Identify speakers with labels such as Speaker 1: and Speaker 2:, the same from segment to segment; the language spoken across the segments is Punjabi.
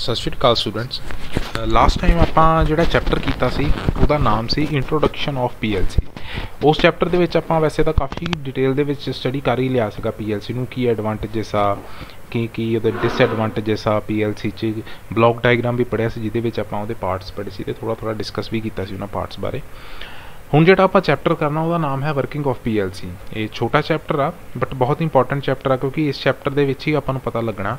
Speaker 1: सत श्री अकाल स्टूडेंट्स। लास्ट टाइम ਆਪਾਂ ਜਿਹੜਾ ਚੈप्टर ਕੀਤਾ ਸੀ ਉਹਦਾ ਨਾਮ ਸੀ ਇੰਟਰੋਡਕਸ਼ਨ ਆਫ ਪੀਐਲਸੀ। ਉਸ ਚੈप्टर ਦੇ ਵਿੱਚ ਆਪਾਂ ਵੈਸੇ ਤਾਂ ਕਾਫੀ ਡਿਟੇਲ ਦੇ ਵਿੱਚ ਸਟੱਡੀ ਕਰ ਹੀ ਲਿਆ ਸੀਗਾ ਪੀਐਲਸੀ ਨੂੰ, ਕੀ ਐਡਵਾਂਟੇजेस ਆ, ਕੀ ਉਹਦੇ ਡਿਸਐਡਵਾਂਟੇजेस ਆ। ਪੀਐਲਸੀ 'ਚ ਬਲੌਕ ਡਾਇਗਰਾਮ ਵੀ ਪੜ੍ਹਿਆ ਸੀ ਜਿਹਦੇ ਵਿੱਚ ਆਪਾਂ ਉਹਦੇ ਪਾਰਟਸ ਪੜ੍ਹੇ ਸੀ ਤੇ ਥੋੜਾ ਡਿਸਕਸ ਵੀ ਕੀਤਾ ਸੀ ਉਹਨਾਂ ਪਾਰਟਸ ਬਾਰੇ। ਹੁਣ ਜਿਹੜਾ ਆਪਾਂ ਚੈप्टर ਕਰਨਾ ਉਹਦਾ ਨਾਮ ਹੈ ਵਰਕਿੰਗ ਆਫ ਪੀਐਲਸੀ। ਇਹ ਛੋਟਾ ਚੈप्टर ਆ ਬਟ ਬਹੁਤ ਇੰਪੋਰਟੈਂਟ ਚੈप्टर ਆ, ਕਿਉਂਕਿ ਇਸ ਚੈप्टर ਦੇ ਵਿੱਚ ਹੀ ਆਪਾਂ ਨੂੰ ਪਤਾ ਲੱਗਣਾ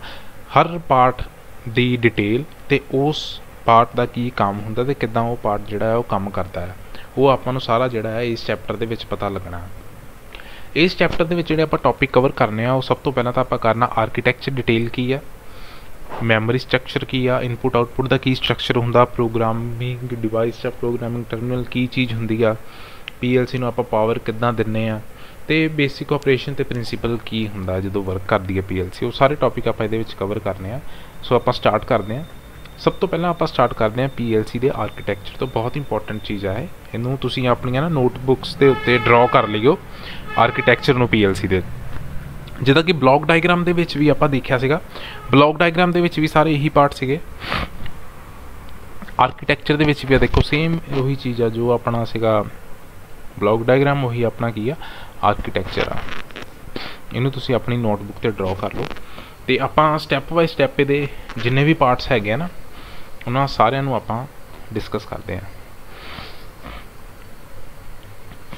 Speaker 1: ਹਰ ਪਾਰਟ ਦੀ डिटेल ਤੇ ਉਸ ਪਾਰਟ ਦਾ ਕੀ ਕੰਮ ਹੁੰਦਾ ਤੇ ਕਿੱਦਾਂ ਉਹ ਪਾਰਟ ਜਿਹੜਾ ਹੈ ਉਹ ਕੰਮ ਕਰਦਾ ਹੈ, ਉਹ ਆਪਾਂ ਨੂੰ ਸਾਰਾ ਜਿਹੜਾ ਹੈ ਇਸ ਚੈप्टर ਦੇ ਵਿੱਚ ਪਤਾ ਲੱਗਣਾ। ਇਸ ਚੈप्टर ਦੇ ਵਿੱਚ ਜਿਹੜੇ ਆਪਾਂ ਟੌਪਿਕ ਕਵਰ ਕਰਨੇ ਆ ਉਹ ਸਭ ਤੋਂ ਪਹਿਲਾਂ ਤਾਂ ਆਪਾਂ ਕਰਨਾ ਆਰਕੀਟੈਕਚਰ ਡਿਟੇਲ ਕੀ ਆ, ਮੈਮਰੀ ਸਟਰਕਚਰ ਕੀ ਆ, ਇਨਪੁਟ ਆਊਟਪੁੱਟ ਦਾ ਕੀ ਸਟਰਕਚਰ ਹੁੰਦਾ, ਪ੍ਰੋਗਰਾਮਿੰਗ ਡਿਵਾਈਸ ਜਾਂ ਪ੍ਰੋਗਰਾਮਿੰਗ ਟਰਮੀਨਲ ਕੀ ਚੀਜ਼ ਹੁੰਦੀ ਆ, ਪੀਐਲਸੀ ਨੂੰ ਆਪਾਂ ਪਾਵਰ ਕਿੱਦਾਂ ਦਿੰਦੇ ਆ ਤੇ ਬੇਸਿਕ ਆਪਰੇਸ਼ਨ ਤੇ ਪ੍ਰਿੰਸੀਪਲ ਕੀ ਹੁੰਦਾ ਜਦੋਂ ਵਰਕ ਕਰਦੀ ਹੈ ਪੀਐਲਸੀ। ਉਹ ਸਾਰੇ ਟੌਪਿਕ ਆਪਾਂ ਇਹਦੇ ਵਿੱਚ ਕਵਰ ਕਰਨੇ ਆ। ਸੋ ਆਪਾਂ ਸਟਾਰਟ ਕਰਦੇ ਹਾਂ। ਸਭ ਤੋਂ ਪਹਿਲਾਂ ਆਪਾਂ ਸਟਾਰਟ ਕਰਦੇ ਹਾਂ ਪੀਐਲਸੀ ਦੇ ਆਰਕੀਟੈਕਚਰ ਤੋਂ। ਬਹੁਤ ਇੰਪੋਰਟੈਂਟ ਚੀਜ਼ ਆ ਇਹਨੂੰ ਤੁਸੀਂ ਆਪਣੀਆਂ ਨਾ ਨੋਟਬੁੱਕਸ ਦੇ ਉੱਤੇ ਡਰਾ ਕਰ ਲਿਓ ਆਰਕੀਟੈਕਚਰ ਨੂੰ ਪੀਐਲਸੀ ਦੇ। ਜਿੱਦਾਂ ਕਿ ਬਲੌਕ ਡਾਇਗਰਾਮ ਦੇ ਵਿੱਚ ਵੀ ਆਪਾਂ ਦੇਖਿਆ ਸੀਗਾ, ਬਲੌਕ ਡਾਇਗਰਾਮ ਦੇ ਵਿੱਚ ਵੀ ਸਾਰੇ ਇਹੀ ਪਾਰਟ ਸੀਗੇ। ਆਰਕੀਟੈਕਚਰ ਦੇ ਵਿੱਚ ਵੀ ਆ ਦੇਖੋ ਸੇਮ ਉਹੀ ਚੀਜ਼ ਆ ਜੋ ਆਪਣਾ ਸੀਗਾ ਬਲੌਕ ਡਾਇਗਰਾਮ, ਉਹੀ ਆਪਣਾ ਕੀ ਆ ਆਰਕੀਟੈਕਚਰ ਆ। ਇਹਨੂੰ ਤੁਸੀਂ ਆਪਣੀ ਨੋਟਬੁੱਕ 'ਤੇ ਡਰਾ ਕਰ ਲਓ ਤੇ ਆਪਾਂ ਸਟੈਪ ਬਾਈ ਸਟੈਪ ਇਹਦੇ ਜਿੰਨੇ ਵੀ ਪਾਰਟਸ ਹੈਗੇ ਆ ਨਾ ਉਹਨਾਂ ਸਾਰਿਆਂ ਨੂੰ ਆਪਾਂ ਡਿਸਕਸ ਕਰਦੇ ਹਾਂ।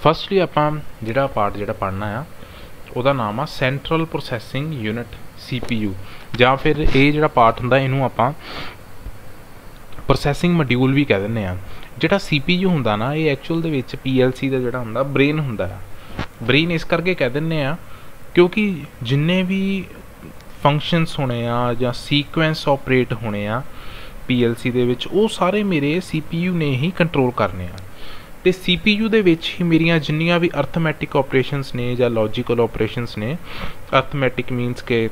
Speaker 1: ਫਸਟਲੀ ਆਪਾਂ ਜਿਹੜਾ ਪਾਰਟ ਜਿਹੜਾ ਪੜ੍ਹਨਾ ਆ ਉਹਦਾ ਨਾਮ ਆ ਸੈਂਟਰਲ ਪ੍ਰੋਸੈਸਿੰਗ ਯੂਨਿਟ CPU, ਜਾਂ ਫਿਰ ਇਹ ਜਿਹੜਾ ਪਾਰਟ ਹੁੰਦਾ ਇਹਨੂੰ ਆਪਾਂ ਪ੍ਰੋਸੈਸਿੰਗ ਮੋਡਿਊਲ ਵੀ ਕਹਿ ਦਿੰਦੇ ਆ। ਜਿਹੜਾ CPU ਹੁੰਦਾ ਨਾ ਇਹ ਐਕਚੁਅਲ ਦੇ ਵਿੱਚ PLC ਦਾ ਜਿਹੜਾ ਹੁੰਦਾ ਬ੍ਰੇਨ ਹੁੰਦਾ ਆ। ਬ੍ਰੇਨ ਇਸ ਕਰਕੇ ਕਹਿ ਦਿੰਦੇ ਆ ਕਿਉਂਕਿ ਜਿੰਨੇ ਵੀ ਫੰਕਸ਼ਨਸ ਹੋਣੇ ਆ ਜਾਂ ਸੀਕੁਐਂਸ ਆਪਰੇਟ ਹੋਣੇ ਆ PLC ਦੇ ਵਿੱਚ ਉਹ ਸਾਰੇ ਮੇਰੇ CPU ਨੇ ਹੀ ਕੰਟਰੋਲ ਕਰਨੇ ਆ। ਤੇ CPU ਦੇ ਵਿੱਚ ਹੀ ਮੇਰੀਆਂ ਜਿੰਨੀਆਂ ਵੀ ਅਰਥਮੈਟਿਕ ਆਪਰੇਸ਼ਨਸ ਨੇ ਜਾਂ ਲੌਜੀਕਲ ਆਪਰੇਸ਼ਨਸ ਨੇ, ਅਰਥਮੈਟਿਕ ਮੀਨਸ ਕਿ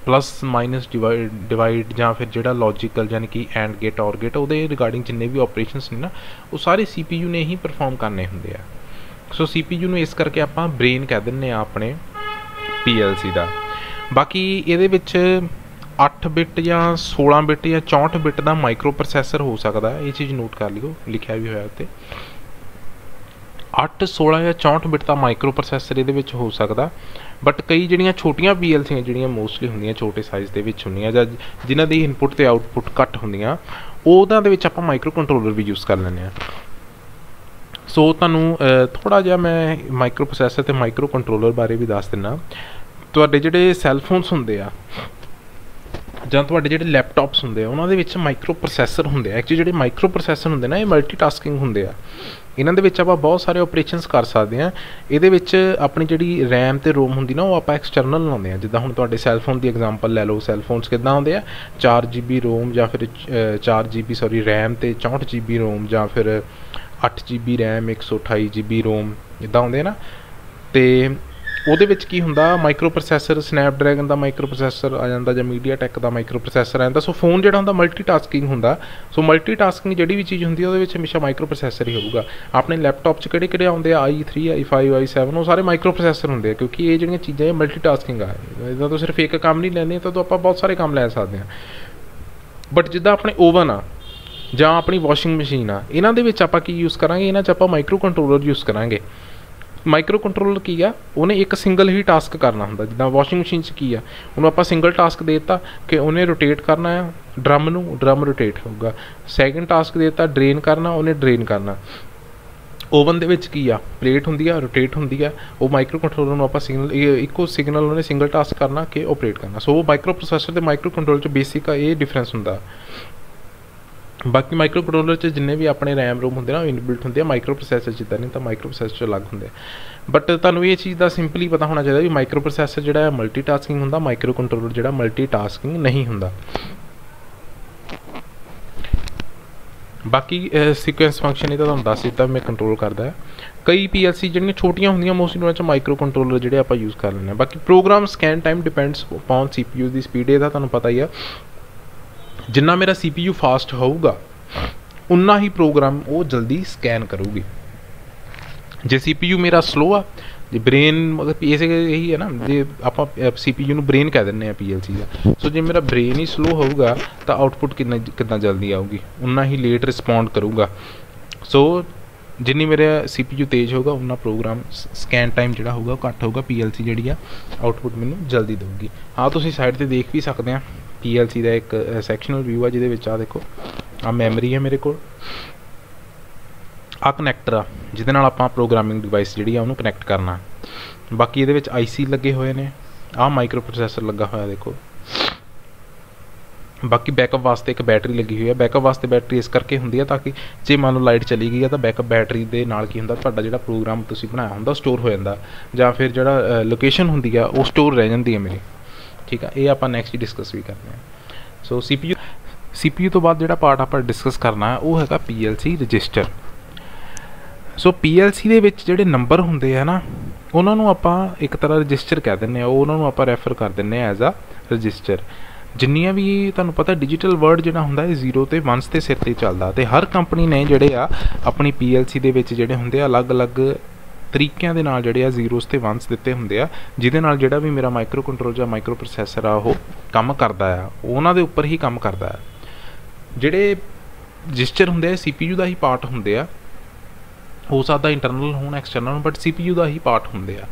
Speaker 1: ਪਲੱਸ ਮਾਈਨਸ ਡਿਵਾਈਡ ਜਾਂ ਫਿਰ ਜਿਹੜਾ ਲੌਜੀਕਲ ਯਾਨੀ ਕਿ ਐਂਡ ਗੇਟ ਔਰ ਗੇਟ, ਉਹਦੇ ਰਿਗਾਰਡਿੰਗ ਜਿੰਨੇ ਵੀ ਆਪਰੇਸ਼ਨਸ ਨੇ ਨਾ ਉਹ ਸਾਰੇ CPU ਨੇ ਹੀ ਪਰਫਾਰਮ ਕਰਨੇ ਹੁੰਦੇ ਆ। ਸੋ CPU ਨੂੰ ਇਸ ਕਰਕੇ ਆਪਾਂ ਬ੍ਰੇਨ ਕਹਿ ਦਿੰਦੇ ਆ ਆਪਣੇ PLC ਦਾ। ਬਾਕੀ ਇਹਦੇ ਵਿੱਚ 8 ਬਿਟ ਜਾਂ 16 ਬਿਟ ਜਾਂ 64 ਬਿਟ ਦਾ ਮਾਈਕਰੋ ਪ੍ਰੋਸੈਸਰ ਹੋ ਸਕਦਾ, ਇਹ ਚੀਜ਼ ਨੋਟ ਕਰ ਲਿਓ, ਲਿਖਿਆ ਵੀ ਹੋਇਆ ਉੱਤੇ 8, 16 ਜਾਂ 64 ਬਿਟ ਦਾ ਮਾਈਕਰੋ ਪ੍ਰੋਸੈਸਰ ਇਹਦੇ ਵਿੱਚ ਹੋ ਸਕਦਾ। ਬਟ ਕਈ ਜਿਹੜੀਆਂ ਛੋਟੀਆਂ PLC ਜਿਹੜੀਆਂ ਮੋਸਟਲੀ ਹੁੰਦੀਆਂ ਛੋਟੇ ਸਾਈਜ਼ ਦੇ ਵਿੱਚ ਹੁੰਦੀਆਂ ਜਾਂ ਜਿਨ੍ਹਾਂ ਦੀ ਇਨਪੁਟ ਤੇ ਆਊਟਪੁੱਟ ਘੱਟ ਹੁੰਦੀਆਂ ਉਹਨਾਂ ਦੇ ਵਿੱਚ ਆਪਾਂ ਮਾਈਕਰੋ ਕੰਟਰੋਲਰ ਵੀ ਯੂਜ਼ ਕਰ ਲੈਂਦੇ ਹਾਂ। ਸੋ ਤੁਹਾਨੂੰ ਥੋੜ੍ਹਾ ਜਿਹਾ ਮੈਂ ਮਾਈਕਰੋ ਪ੍ਰੋਸੈਸਰ ਤੇ ਮਾਈਕਰੋ ਕੰਟਰੋਲਰ ਬਾਰੇ ਵੀ ਦੱਸ ਦਿੰਦਾ। ਤੁਹਾਡੇ ਜਿਹੜੇ ਸੈੱਲਫੋਨਸ ਹੁੰਦੇ ਆ ਜਾਂ ਤੁਹਾਡੇ ਜਿਹੜੇ ਲੈਪਟਾਪਸ ਹੁੰਦੇ ਆ ਉਹਨਾਂ ਦੇ ਵਿੱਚ ਮਾਈਕਰੋ ਪ੍ਰੋਸੈਸਰ ਹੁੰਦੇ ਆ। ਐਕਚੁਅਲੀ ਜਿਹੜੇ ਮਾਈਕਰੋ ਪ੍ਰੋਸੈਸਰ ਹੁੰਦੇ ਨਾ ਇਹ ਮਲਟੀਟਾਸਕਿੰਗ ਹੁੰਦੇ ਆ। ਇਹਨਾਂ ਦੇ ਵਿੱਚ ਆਪਾਂ ਬਹੁਤ ਸਾਰੇ ਆਪਰੇਸ਼ਨਸ ਕਰ ਸਕਦੇ ਹਾਂ। ਇਹਦੇ ਵਿੱਚ ਆਪਣੀ ਜਿਹੜੀ ਰੈਮ ਤੇ ਰੋਮ ਹੁੰਦੀ ਨਾ ਉਹ ਆਪਾਂ ਐਕਸਟਰਨਲ ਲਾਉਂਦੇ ਹਾਂ। ਜਿੱਦਾਂ ਹੁਣ ਤੁਹਾਡੇ ਸੈੱਲਫੋਨ ਦੀ ਐਗਜ਼ਾਮਪਲ ਲੈ ਲਓ, ਸੈੱਲਫੋਨਸ ਕਿੱਦਾਂ ਹੁੰਦੇ ਆ 4 GB ਰੋਮ ਜਾਂ ਫਿਰ 4 GB ਰੈਮ ਤੇ 64 GB ਰੋਮ ਜਾਂ ਫਿਰ 8 GB ਰੈਮ 128 GB ਰੋਮ ਇੱਦਾਂ ਹੁੰਦੇ ਆ ਨਾ। ਤੇ ਉਹਦੇ ਵਿੱਚ ਕੀ ਹੁੰਦਾ ਮਾਈਕਰੋ ਪ੍ਰੋਸੈਸਰ ਸਨੈਪਡਰੈਗਨ ਦਾ ਮਾਈਕਰੋ ਪ੍ਰੋਸੈਸਰ ਆ ਜਾਂਦਾ ਜਾਂ ਮੀਡੀਆਟੈਕ ਦਾ ਮਾਈਕਰੋ ਪ੍ਰੋਸੈਸਰ ਆ ਜਾਂਦਾ। ਸੋ ਫੋਨ ਜਿਹੜਾ ਹੁੰਦਾ ਮਲਟੀਟਾਸਕਿੰਗ ਹੁੰਦਾ। ਸੋ ਮਲਟੀਟਾਸਕਿੰਗ ਜਿਹੜੀ ਵੀ ਚੀਜ਼ ਹੁੰਦੀ ਉਹਦੇ ਵਿੱਚ ਹਮੇਸ਼ਾ ਮਾਈਕਰੋ ਪ੍ਰੋਸੈਸਰ ਹੀ ਹੋਊਗਾ। ਆਪਣੇ ਲੈਪਟਾਪ 'ਚ ਕਿਹੜੇ ਆਉਂਦੇ ਆ i3 i5 i7 ਉਹ ਸਾਰੇ ਮਾਈਕਰੋ ਪ੍ਰੋਸੈਸਰ ਹੁੰਦੇ ਆ, ਕਿਉਂਕਿ ਇਹ ਜਿਹੜੀਆਂ ਚੀਜ਼ਾਂ ਇਹ ਮਲਟੀਟਾਸਕਿੰਗ ਆ। ਇਹਦਾ ਤੋਂ ਸਿਰਫ ਇੱਕ ਕੰਮ ਨਹੀਂ ਲੈਂਦੇ ਤਾਂ ਆਪਾਂ ਬਹੁਤ ਸਾਰੇ ਕੰਮ ਲੈ ਸਕਦੇ ਹਾਂ। ਬਟ ਜਿੱਦਾਂ ਆਪਣੇ ਓਵਨ ਆ ਜਾਂ ਆਪਣੀ ਵਾਸ਼ਿੰਗ ਮਸ਼ੀਨ ਆ ਇਹਨਾਂ ਦੇ ਵਿੱਚ ਆਪਾਂ ਕੀ ਯੂਜ਼ ਕਰਾਂਗੇ, ਇਹਨਾਂ 'ਚ ਆਪਾਂ ਮਾਈਕਰੋ ਕੰਟਰੋਲਰ ਯੂਜ਼ ਕਰਾਂਗੇ। ਮਾਈਕਰੋ ਕੰਟਰੋਲਰ ਕੀ ਆ ਉਹਨੇ ਇੱਕ ਸਿੰਗਲ ਹੀ ਟਾਸਕ ਕਰਨਾ ਹੁੰਦਾ। ਜਿੱਦਾਂ ਵਾਸ਼ਿੰਗ ਮਸ਼ੀਨ 'ਚ ਕੀ ਆ ਉਹਨੂੰ ਆਪਾਂ ਸਿੰਗਲ ਟਾਸਕ ਦੇ ਦਿੱਤਾ ਕਿ ਉਹਨੇ ਰੋਟੇਟ ਕਰਨਾ ਆ ਡਰਮ ਨੂੰ, ਡਰਮ ਰੋਟੇਟ ਹੋਊਗਾ। ਸੈਕਿੰਡ ਟਾਸਕ ਦੇ ਦਿੱਤਾ ਡਰੇਨ ਕਰਨਾ, ਉਹਨੇ ਡਰੇਨ ਕਰਨਾ। ਓਵਨ ਦੇ ਵਿੱਚ ਕੀ ਆ ਪਲੇਟ ਹੁੰਦੀ ਆ ਰੋਟੇਟ ਹੁੰਦੀ ਆ, ਉਹ ਮਾਈਕਰੋ ਕੰਟਰੋਲਰ ਨੂੰ ਆਪਾਂ ਸਿਗਨਲ ਇੱਕੋ ਸਿਗਨਲ ਉਹਨੇ ਸਿੰਗਲ ਟਾਸਕ ਕਰਨਾ ਕਿ ਆਪਰੇਟ ਕਰਨਾ। ਸੋ ਉਹ ਮਾਈਕਰੋ ਪ੍ਰੋਸੈਸਰ ਤੇ ਮਾਈਕਰੋ ਕੰਟਰੋਲਰ 'ਚ ਬੇਸਿਕ ਆ ਇਹ ਡਿਫਰੈਂਸ ਹੁੰਦਾ। ਬਾਕੀ ਮਾਈਕਰੋ ਕੰਟਰੋਲਰ 'ਚ ਜਿੰਨੇ ਵੀ ਆਪਣੇ ਰੈਮ ਰੋਮ ਹੁੰਦੇ ਨਾ ਉਹ ਇਨਬਿਲਟ ਹੁੰਦੇ ਆ, ਮਾਈਕਰੋ ਪ੍ਰੋਸੈਸਰ ਜਿੱਦਾਂ ਨਹੀਂ ਤਾਂ ਮਾਈਕਰੋ ਪ੍ਰੋਸੈਸਰ ਅਲੱਗ ਹੁੰਦੇ ਆ। ਬਟ ਤੁਹਾਨੂੰ ਇਹ ਚੀਜ਼ ਦਾ ਸਿੰਪਲੀ ਪਤਾ ਹੋਣਾ ਚਾਹੀਦਾ ਵੀ ਮਾਈਕਰੋ ਪ੍ਰੋਸੈਸਰ ਜਿਹੜਾ ਮਲਟੀਟਾਸਕਿੰਗ ਹੁੰਦਾ, ਮਾਈਕਰੋ ਕੰਟਰੋਲਰ ਜਿਹੜਾ ਮਲਟੀਟਾਸਕਿੰਗ ਨਹੀਂ ਹੁੰਦਾ। ਬਾਕੀ ਸੀਕੁਐਂਸ ਫੰਕਸ਼ਨ ਇਹ ਤਾਂ ਤੁਹਾਨੂੰ ਦੱਸ ਦਿੱਤਾ ਮੈਂ ਕੰਟਰੋਲ ਕਰਦਾ ਹੈ। ਕਈ PLC ਜਿਹੜੀਆਂ ਛੋਟੀਆਂ ਹੁੰਦੀਆਂ ਮੋਸਟਲੀ ਉਹਨਾਂ 'ਚ ਮਾਈਕਰੋ ਕੰਟਰੋਲਰ ਜਿਹੜੇ ਆਪਾਂ ਯੂਜ਼ ਕਰ ਲੈਂਦੇ ਹਾਂ। ਬਾਕੀ program scan time depends upon CPU ਦੀ ਸਪੀਡ, ਇਹਦਾ ਤੁਹਾਨੂੰ ਪਤਾ ਹੀ ਆ। ਜਿੰਨਾ ਮੇਰਾ CPU ਫਾਸਟ ਹੋਊਗਾ ਉਨਾ ਹੀ ਪ੍ਰੋਗਰਾਮ ਉਹ ਜਲਦੀ ਸਕੈਨ ਕਰੂਗੀ। ਜੇ CPU ਮੇਰਾ ਸਲੋ ਆ ਜੇ ਬ੍ਰੇਨ ਮਤਲਬ ਇਸੇ ਇਹੀ ਹੈ ਨਾ, ਜੇ ਆਪਾਂ CPU ਨੂੰ ਬ੍ਰੇਨ ਕਹਿ ਦਿੰਦੇ ਹਾਂ PLC ਦਾ। ਸੋ ਜੇ ਮੇਰਾ ਬ੍ਰੇਨ ਹੀ ਸਲੋ ਹੋਊਗਾ ਤਾਂ ਆਊਟਪੁੱਟ ਕਿੰਨਾ ਜਲਦੀ ਆਊਗੀ, ਉਨਾ ਹੀ ਲੇਟ ਰਿਸਪੌਂਡ ਕਰੂਗਾ। ਸੋ ਜਿੰਨੀ ਮੇਰਾ CPU ਤੇਜ਼ ਹੋਊਗਾ ਉਨਾ ਪ੍ਰੋਗਰਾਮ ਸਕੈਨ ਟਾਈਮ ਜਿਹੜਾ ਹੋਊਗਾ ਉਹ ਘੱਟ ਹੋਊਗਾ, PLC ਜਿਹੜੀ ਆ ਆਊਟਪੁੱਟ ਮੈਨੂੰ ਜਲਦੀ ਦੇਊਗੀ। ਹਾਂ ਤੁਸੀਂ ਸਾਈਡ 'ਤੇ ਦੇਖ ਵੀ ਸਕਦੇ ਆ PLC ਦਾ ਇੱਕ ਸੈਕਸ਼ਨਲ ਵਿਊ ਆ, ਜਿਹਦੇ ਵਿੱਚ ਆ ਦੇਖੋ ਆ ਮੈਮਰੀ ਹੈ ਮੇਰੇ ਕੋਲ, ਆ ਕਨੈਕਟਰ ਆ ਜਿਹਦੇ ਨਾਲ ਆਪਾਂ ਪ੍ਰੋਗਰਾਮਿੰਗ ਡਿਵਾਈਸ ਜਿਹੜੀ ਆ ਉਹਨੂੰ ਕਨੈਕਟ ਕਰਨਾ। ਬਾਕੀ ਇਹਦੇ ਵਿੱਚ IC ਲੱਗੇ ਹੋਏ ਨੇ, ਆਹ ਮਾਈਕਰੋ ਪ੍ਰੋਸੈਸਰ ਲੱਗਾ ਹੋਇਆ ਦੇਖੋ। ਬਾਕੀ ਬੈਕਅਪ ਵਾਸਤੇ ਇੱਕ ਬੈਟਰੀ ਲੱਗੀ ਹੋਈ ਹੈ। ਬੈਕਅਪ ਵਾਸਤੇ ਬੈਟਰੀ ਇਸ ਕਰਕੇ ਹੁੰਦੀ ਹੈ ਤਾਂ ਕਿ ਜੇ ਮੰਨ ਲਓ ਲਾਈਟ ਚਲੀ ਗਈ ਹੈ ਤਾਂ ਬੈਕਅਪ ਬੈਟਰੀ ਦੇ ਨਾਲ ਕੀ ਹੁੰਦਾ, ਤੁਹਾਡਾ ਜਿਹੜਾ ਪ੍ਰੋਗਰਾਮ ਤੁਸੀਂ ਬਣਾਇਆ ਹੁੰਦਾ ਸਟੋਰ ਹੋ ਜਾਂਦਾ, ਜਾਂ ਫਿਰ ਜਿਹੜਾ ਲੋਕੇਸ਼ਨ ਹੁੰਦੀ ਆ ਉਹ ਸਟੋਰ ਰਹਿ ਜਾਂਦੀ ਹੈ ਮੇਰੀ। ਠੀਕ ਆ, ਇਹ ਆਪਾਂ ਨੈਕਸਟ ਡਿਸਕਸ ਵੀ ਕਰਦੇ ਹਾਂ। ਸੋ CPU ਤੋਂ ਬਾਅਦ ਜਿਹੜਾ ਪਾਰਟ ਆਪਾਂ ਡਿਸਕਸ ਕਰਨਾ ਹੈ ਉਹ ਹੈਗਾ PLC ਰਜਿਸਟਰ। ਸੋ PLC ਦੇ ਵਿੱਚ ਜਿਹੜੇ ਨੰਬਰ ਹੁੰਦੇ ਆ ਨਾ, ਉਹਨਾਂ ਨੂੰ ਆਪਾਂ ਇੱਕ ਤਰ੍ਹਾਂ ਰਜਿਸਟਰ ਕਹਿ ਦਿੰਦੇ ਹਾਂ, ਉਹਨਾਂ ਨੂੰ ਆਪਾਂ ਰੈਫਰ ਕਰ ਦਿੰਦੇ ਹਾਂ ਐਜ਼ ਆ ਰਜਿਸਟਰ। ਜਿੰਨੀਆਂ ਵੀ ਤੁਹਾਨੂੰ ਪਤਾ ਡਿਜੀਟਲ ਵਰਡ ਜਿਹੜਾ ਹੁੰਦਾ ਇਹ 0 ਤੇ 1 ਦੇ ਸਿਰ 'ਤੇ ਚੱਲਦਾ, ਅਤੇ ਹਰ ਕੰਪਨੀ ਨੇ ਜਿਹੜੇ ਆ ਆਪਣੀ PLC ਦੇ ਵਿੱਚ ਜਿਹੜੇ ਹੁੰਦੇ ਆ ਅਲੱਗ-ਅਲੱਗ ਤਰੀਕਿਆਂ ਦੇ ਨਾਲ ਜਿਹੜੇ ਆ 0s ਤੇ 1s ਦਿੱਤੇ ਹੁੰਦੇ ਆ, ਜਿਹਦੇ ਨਾਲ ਜਿਹੜਾ ਵੀ ਮੇਰਾ ਮਾਈਕਰੋ ਕੰਟਰੋਲ ਜਾਂ ਮਾਈਕਰੋ ਪ੍ਰੋਸੈਸਰ ਆ ਉਹ ਕੰਮ ਕਰਦਾ ਆ, ਉਹਨਾਂ ਦੇ ਉੱਪਰ ਹੀ ਕੰਮ ਕਰਦਾ ਆ। ਜਿਹੜੇ ਰਜਿਸਟਰ ਹੁੰਦੇ ਆ CPU ਦਾ ਹੀ ਪਾਰਟ ਹੁੰਦੇ ਆ, ਹੋ ਸਕਦਾ ਇੰਟਰਨਲ ਹੋਣ external, but CPU the he part ਹੁੰਦੇ ਆ।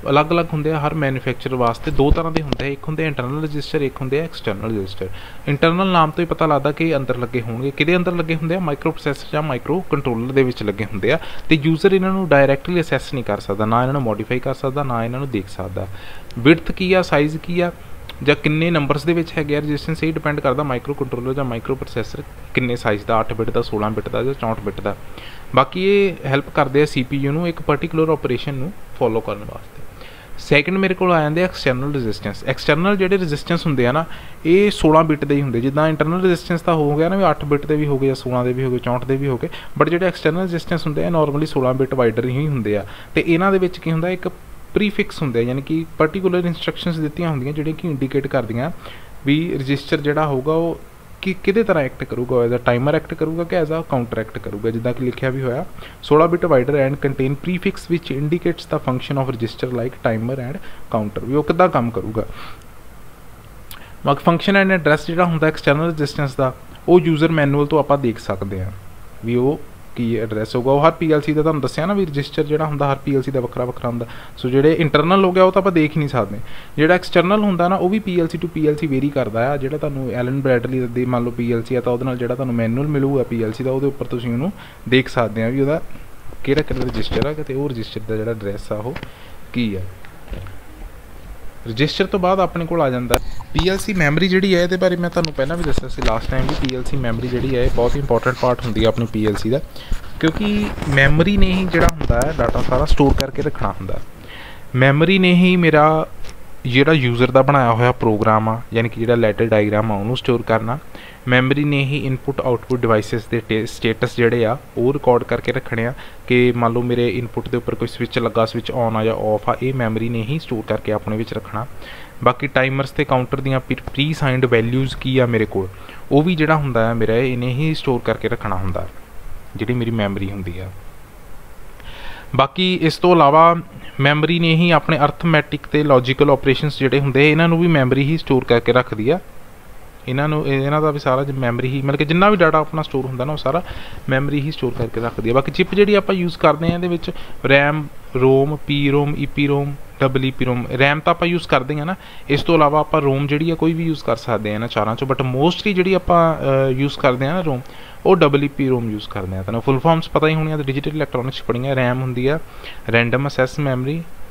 Speaker 1: ਅਲੱਗ-ਅਲੱਗ ਹੁੰਦੇ ਆ ਹਰ ਮੈਨੂਫੈਕਚਰ ਵਾਸਤੇ, ਦੋ ਤਰ੍ਹਾਂ ਦੇ ਹੁੰਦੇ ਆ, ਇੱਕ ਹੁੰਦੇ ਇੰਟਰਨਲ ਰਜਿਸਟਰ, ਇੱਕ ਹੁੰਦੇ ਆ ਐਕਸਟਰਨਲ ਰਜਿਸਟਰ। ਇੰਟਰਨਲ ਨਾਮ ਤੋਂ ਹੀ ਪਤਾ ਲੱਗਦਾ ਕਿ ਅੰਦਰ ਲੱਗੇ ਹੋਣਗੇ, ਕਿਹਦੇ ਅੰਦਰ ਲੱਗੇ ਹੁੰਦੇ ਆ, ਮਾਈਕਰੋ ਪ੍ਰੋਸੈਸਰ ਜਾਂ ਮਾਈਕਰੋ ਕੰਟਰੋਲਰ ਦੇ ਵਿੱਚ ਲੱਗੇ ਹੁੰਦੇ ਆ, ਤੇ ਯੂਜ਼ਰ ਇਹਨਾਂ ਨੂੰ ਡਾਇਰੈਕਟਲੀ ਅਸੈਸ ਨਹੀਂ ਕਰ ਸਕਦਾ, ਨਾ ਇਹਨਾਂ ਨੂੰ ਮੋਡੀਫਾਈ ਕਰ ਸਕਦਾ, ਨਾ ਇਹਨਾਂ ਨੂੰ ਦੇਖ ਸਕਦਾ। ਵਿਡਥ ਕੀ ਆ, ਸਾਈਜ਼ ਕੀ ਆ, ਜਾਂ ਕਿੰਨੇ ਨੰਬਰਸ ਦੇ ਵਿੱਚ ਹੈਗੇ ਆ ਰਜਿਸਟੈਂਸ, ਇਹ ਡਿਪੈਂਡ ਕਰਦਾ ਮਾਈਕਰੋ ਕੰਟਰੋਲਰ ਜਾਂ ਮਾਈਕਰੋ ਪ੍ਰੋਸੈਸਰ ਕਿੰਨੇ ਸਾਈਜ਼ ਦਾ, 8 ਬਿਟ ਦਾ, 16 ਬਿਟ ਦਾ ਜਾਂ 64 ਬਿਟ ਦਾ। ਬਾਕੀ ਇਹ ਹੈਲਪ ਕਰਦੇ ਆ CPU ਨੂੰ ਇੱਕ ਪਰਟੀਕੂਲਰ ਆਪਰੇਸ਼ਨ ਨੂੰ ਫੋਲੋ ਕਰਨ ਵਾਸਤੇ। ਸੈਕਿੰਡ ਮੇਰੇ ਕੋਲ ਆ ਜਾਂਦੇ ਐਕਸਟਰਨਲ ਰਜਿਸਟੈਂਸ। ਐਕਸਟਰਨਲ ਜਿਹੜੇ ਰਜਿਸਟੈਂਸ ਹੁੰਦੇ ਆ ਨਾ, ਇਹ 16 ਬਿਟ ਦੇ ਹੀ ਹੁੰਦੇ, ਜਿੱਦਾਂ ਇੰਟਰਨਲ ਰਜਿਸਟੈਂਸ ਤਾਂ ਹੋ ਗਿਆ ਨਾ ਵੀ 8 ਬਿਟ ਦੇ ਵੀ ਹੋ ਗਏ, ਜਾਂ 16 ਦੇ ਵੀ ਹੋ ਗਏ, 64 ਦੇ ਵੀ ਹੋ ਗਏ, ਬਟ ਜਿਹੜੇ ਐਕਸਟਰਨਲ ਰਜਿਸਟੈਂਸ ਹੁੰਦੇ ਆ ਨਾਰਮਲੀ 16 ਬਿਟ ਵਾਈਡਰ ਹੀ ਹੁੰਦੇ ਆ। ਅਤੇ ਇਹਨਾਂ ਦੇ ਵਿੱਚ ਕੀ ਹੁੰਦਾ, ਇੱਕ ਪ੍ਰੀਫਿਕਸ ਹੁੰਦੇ ਆ, ਯਾਨੀ ਕਿ ਪਰਟੀਕੂਲਰ ਇੰਸਟਰਕਸ਼ਨਸ ਦਿੱਤੀਆਂ ਹੁੰਦੀਆਂ ਜਿਹੜੀਆਂ ਕਿ ਇੰਡੀਕੇਟ ਕਰਦੀਆਂ ਵੀ ਰਜਿਸਟਰ ਜਿਹੜਾ ਹੋਊਗਾ ਉਹ ਕਿ ਕਿਹਦੇ ਤਰ੍ਹਾਂ ਐਕਟ ਕਰੂਗਾ, ਐਜ਼ ਅ ਟਾਈਮਰ ਐਕਟ ਕਰੂਗਾ ਕਿ ਐਜ਼ ਅ ਕਾਊਂਟਰ ਐਕਟ ਕਰੂਗਾ। ਜਿੱਦਾਂ ਕਿ ਲਿਖਿਆ ਵੀ ਹੋਇਆ 16 bit wider and contain prefix which indicates the function of register like timer and counter, ਵੀ ਉਹ ਕਿੱਦਾਂ ਕੰਮ ਕਰੂਗਾ। ਬਾਕੀ ਫੰਕਸ਼ਨ ਐਂਡ ਐਡਰੈਸ ਜਿਹੜਾ ਹੁੰਦਾ ਐਕਸਟਰਨਲ ਰਜਿਸਟੈਂਸ ਦਾ, ਉਹ ਯੂਜ਼ਰ ਮੈਨੂਅਲ ਤੋਂ ਆਪਾਂ ਦੇਖ ਸਕਦੇ ਹਾਂ ਵੀ ਉਹ ਕੀ ਐਡਰੈਸ ਹੋਊਗਾ। ਉਹ ਹਰ PLC ਦਾ ਤੁਹਾਨੂੰ ਦੱਸਿਆ ਨਾ ਵੀ ਰਜਿਸਟਰ ਜਿਹੜਾ ਹੁੰਦਾ ਹਰ PLC ਦਾ ਵੱਖਰਾ ਵੱਖਰਾ ਹੁੰਦਾ। ਸੋ ਜਿਹੜੇ ਇੰਟਰਨਲ ਹੋ ਗਿਆ ਉਹ ਤਾਂ ਆਪਾਂ ਦੇਖ ਹੀ ਨਹੀਂ ਸਕਦੇ, ਜਿਹੜਾ ਐਕਸਟਰਨਲ ਹੁੰਦਾ ਨਾ ਉਹ ਵੀ PLC ਟੂ PLC ਵੇਰੀ ਕਰਦਾ ਆ। ਜਿਹੜਾ ਤੁਹਾਨੂੰ ਐਲਨ ਬ੍ਰੈਡਲੀ ਦੀ ਮੰਨ ਲਓ PLC ਆ ਤਾਂ ਉਹਦੇ ਨਾਲ ਜਿਹੜਾ ਤੁਹਾਨੂੰ ਮੈਨੂਅਲ ਮਿਲੂਗਾ PLC ਦਾ, ਉਹਦੇ ਉੱਪਰ ਤੁਸੀਂ ਉਹਨੂੰ ਦੇਖ ਸਕਦੇ ਆ ਵੀ ਉਹਦਾ ਕਿਹੜਾ ਰਜਿਸਟਰ ਆ, ਅਤੇ ਉਹ ਰਜਿਸਟਰ ਦਾ ਜਿਹੜਾ ਐਡਰੈਸ ਆ ਉਹ ਕੀ ਆ। ਰਜਿਸਟਰ ਤੋਂ ਬਾਅਦ ਆਪਣੇ ਕੋਲ ਆ ਜਾਂਦਾ PLC ਮੈਮਰੀ ਜਿਹੜੀ ਹੈ। ਇਹਦੇ ਬਾਰੇ ਮੈਂ ਤੁਹਾਨੂੰ ਪਹਿਲਾਂ ਵੀ ਦੱਸਿਆ ਸੀ ਲਾਸਟ ਟਾਈਮ ਵੀ PLC ਮੈਮਰੀ ਜਿਹੜੀ ਹੈ ਇਹ ਬਹੁਤ ਇੰਪੋਰਟੈਂਟ ਪਾਰਟ ਹੁੰਦੀ ਹੈ ਆਪਣੀ PLC ਦਾ, ਕਿਉਂਕਿ ਮੈਮਰੀ ਨੇ ਹੀ ਜਿਹੜਾ ਹੁੰਦਾ ਹੈ ਡਾਟਾ ਸਾਰਾ ਸਟੋਰ ਕਰਕੇ ਰੱਖਣਾ ਹੁੰਦਾ। ਮੈਮਰੀ ਨੇ ਹੀ ਮੇਰਾ ਜਿਹੜਾ ਯੂਜ਼ਰ ਦਾ ਬਣਾਇਆ ਹੋਇਆ ਪ੍ਰੋਗਰਾਮ ਆ, ਯਾਨੀ ਕਿ ਜਿਹੜਾ ਲੈਟਰ ਡਾਇਗਰਾਮ ਆ ਉਹਨੂੰ ਸਟੋਰ ਕਰਨਾ। ਮੈਮਰੀ ਨੇ ਹੀ ਇਨਪੁਟ ਆਊਟਪੁੱਟ ਡਿਵਾਈਸਿਸ ਦੇ ਸਟੇਟਸ ਜਿਹੜੇ ਆ ਉਹ ਰਿਕਾਰਡ ਕਰਕੇ ਰੱਖਣੇ ਆ, ਕਿ ਮੰਨ ਲਓ ਮੇਰੇ ਇਨਪੁੱਟ ਦੇ ਉੱਪਰ ਕੋਈ ਸਵਿਚ ਲੱਗਾ, ਸਵਿਚ ਔਨ ਆ ਜਾਂ ਆਫ ਆ, ਇਹ ਮੈਮਰੀ ਨੇ ਹੀ ਸਟੋਰ ਕਰਕੇ ਆਪਣੇ ਵਿੱਚ ਰੱਖਣਾ। ਬਾਕੀ ਟਾਈਮਰਸ ਤੇ ਕਾਊਂਟਰ ਦੀਆਂ ਪ੍ਰੀ ਸਾਈਨਡ ਵੈਲਿਊਜ਼ ਕੀ ਆ ਮੇਰੇ ਕੋਲ, ਉਹ ਵੀ ਜਿਹੜਾ ਹੁੰਦਾ ਹੈ ਮੇਰਾ ਇਹਨੇ ਹੀ ਸਟੋਰ ਕਰਕੇ ਰੱਖਣਾ ਹੁੰਦਾ, ਜਿਹੜੀ ਮੇਰੀ ਮੈਮਰੀ ਹੁੰਦੀ ਆ। ਬਾਕੀ ਇਸ ਤੋਂ ਇਲਾਵਾ ਮੈਮਰੀ ਨੇ ਹੀ ਆਪਣੇ ਅਰਥਮੈਟਿਕ ਤੇ ਲੌਜੀਕਲ ਆਪਰੇਸ਼ਨਸ ਜਿਹੜੇ ਹੁੰਦੇ ਇਹਨਾਂ ਨੂੰ ਵੀ ਮੈਮਰੀ ਹੀ ਸਟੋਰ ਕਰਕੇ ਰੱਖਦੀ ਆ। ਇਹਨਾਂ ਦਾ ਵੀ ਸਾਰਾ ਮੈਮਰੀ ਹੀ, ਮਤਲਬ ਕਿ ਜਿੰਨਾ ਵੀ ਡਾਟਾ ਆਪਣਾ ਸਟੋਰ ਹੁੰਦਾ ਨਾ ਉਹ ਸਾਰਾ ਮੈਮਰੀ ਹੀ ਸਟੋਰ ਕਰਕੇ ਰੱਖਦੀ ਹੈ। ਬਾਕੀ ਚਿਪ ਜਿਹੜੀ ਆਪਾਂ ਯੂਜ਼ ਕਰਦੇ ਹਾਂ ਇਹਦੇ ਵਿੱਚ ਰੈਮ, ਰੋਮ, PROM, EPROM, EEPROM। ਰੈਮ ਤਾਂ ਆਪਾਂ ਯੂਜ਼ ਕਰਦੇ ਹਾਂ ਨਾ, ਇਸ ਤੋਂ ਇਲਾਵਾ ਆਪਾਂ ਰੋਮ ਜਿਹੜੀ ਆ ਕੋਈ ਵੀ ਯੂਜ਼ ਕਰ ਸਕਦੇ ਹਾਂ ਇਹਨਾਂ ਚਾਰਾਂ 'ਚੋਂ, ਬਟ ਮੋਸਟਲੀ ਜਿਹੜੀ ਆਪਾਂ ਯੂਜ਼ ਕਰਦੇ ਹਾਂ ਨਾ ਰੋਮ, ਉਹ EEPROM ਯੂਜ਼ ਕਰਦੇ ਹਾਂ। ਤੁਹਾਨੂੰ ਫੁੱਲ ਫਾਰਮਸ ਪਤਾ ਹੀ ਹੋਣੀਆਂ, ਡਿਜੀਟਲ ਇਲੈਕਟ੍ਰੋਨਿਕਸ ਪੜ੍ਹੀਆਂ। ਰੈਮ ਹੁੰਦੀ ਆ ਰੈਂਡਮ ਅਸੈਸ ਮੈਮਰੀ,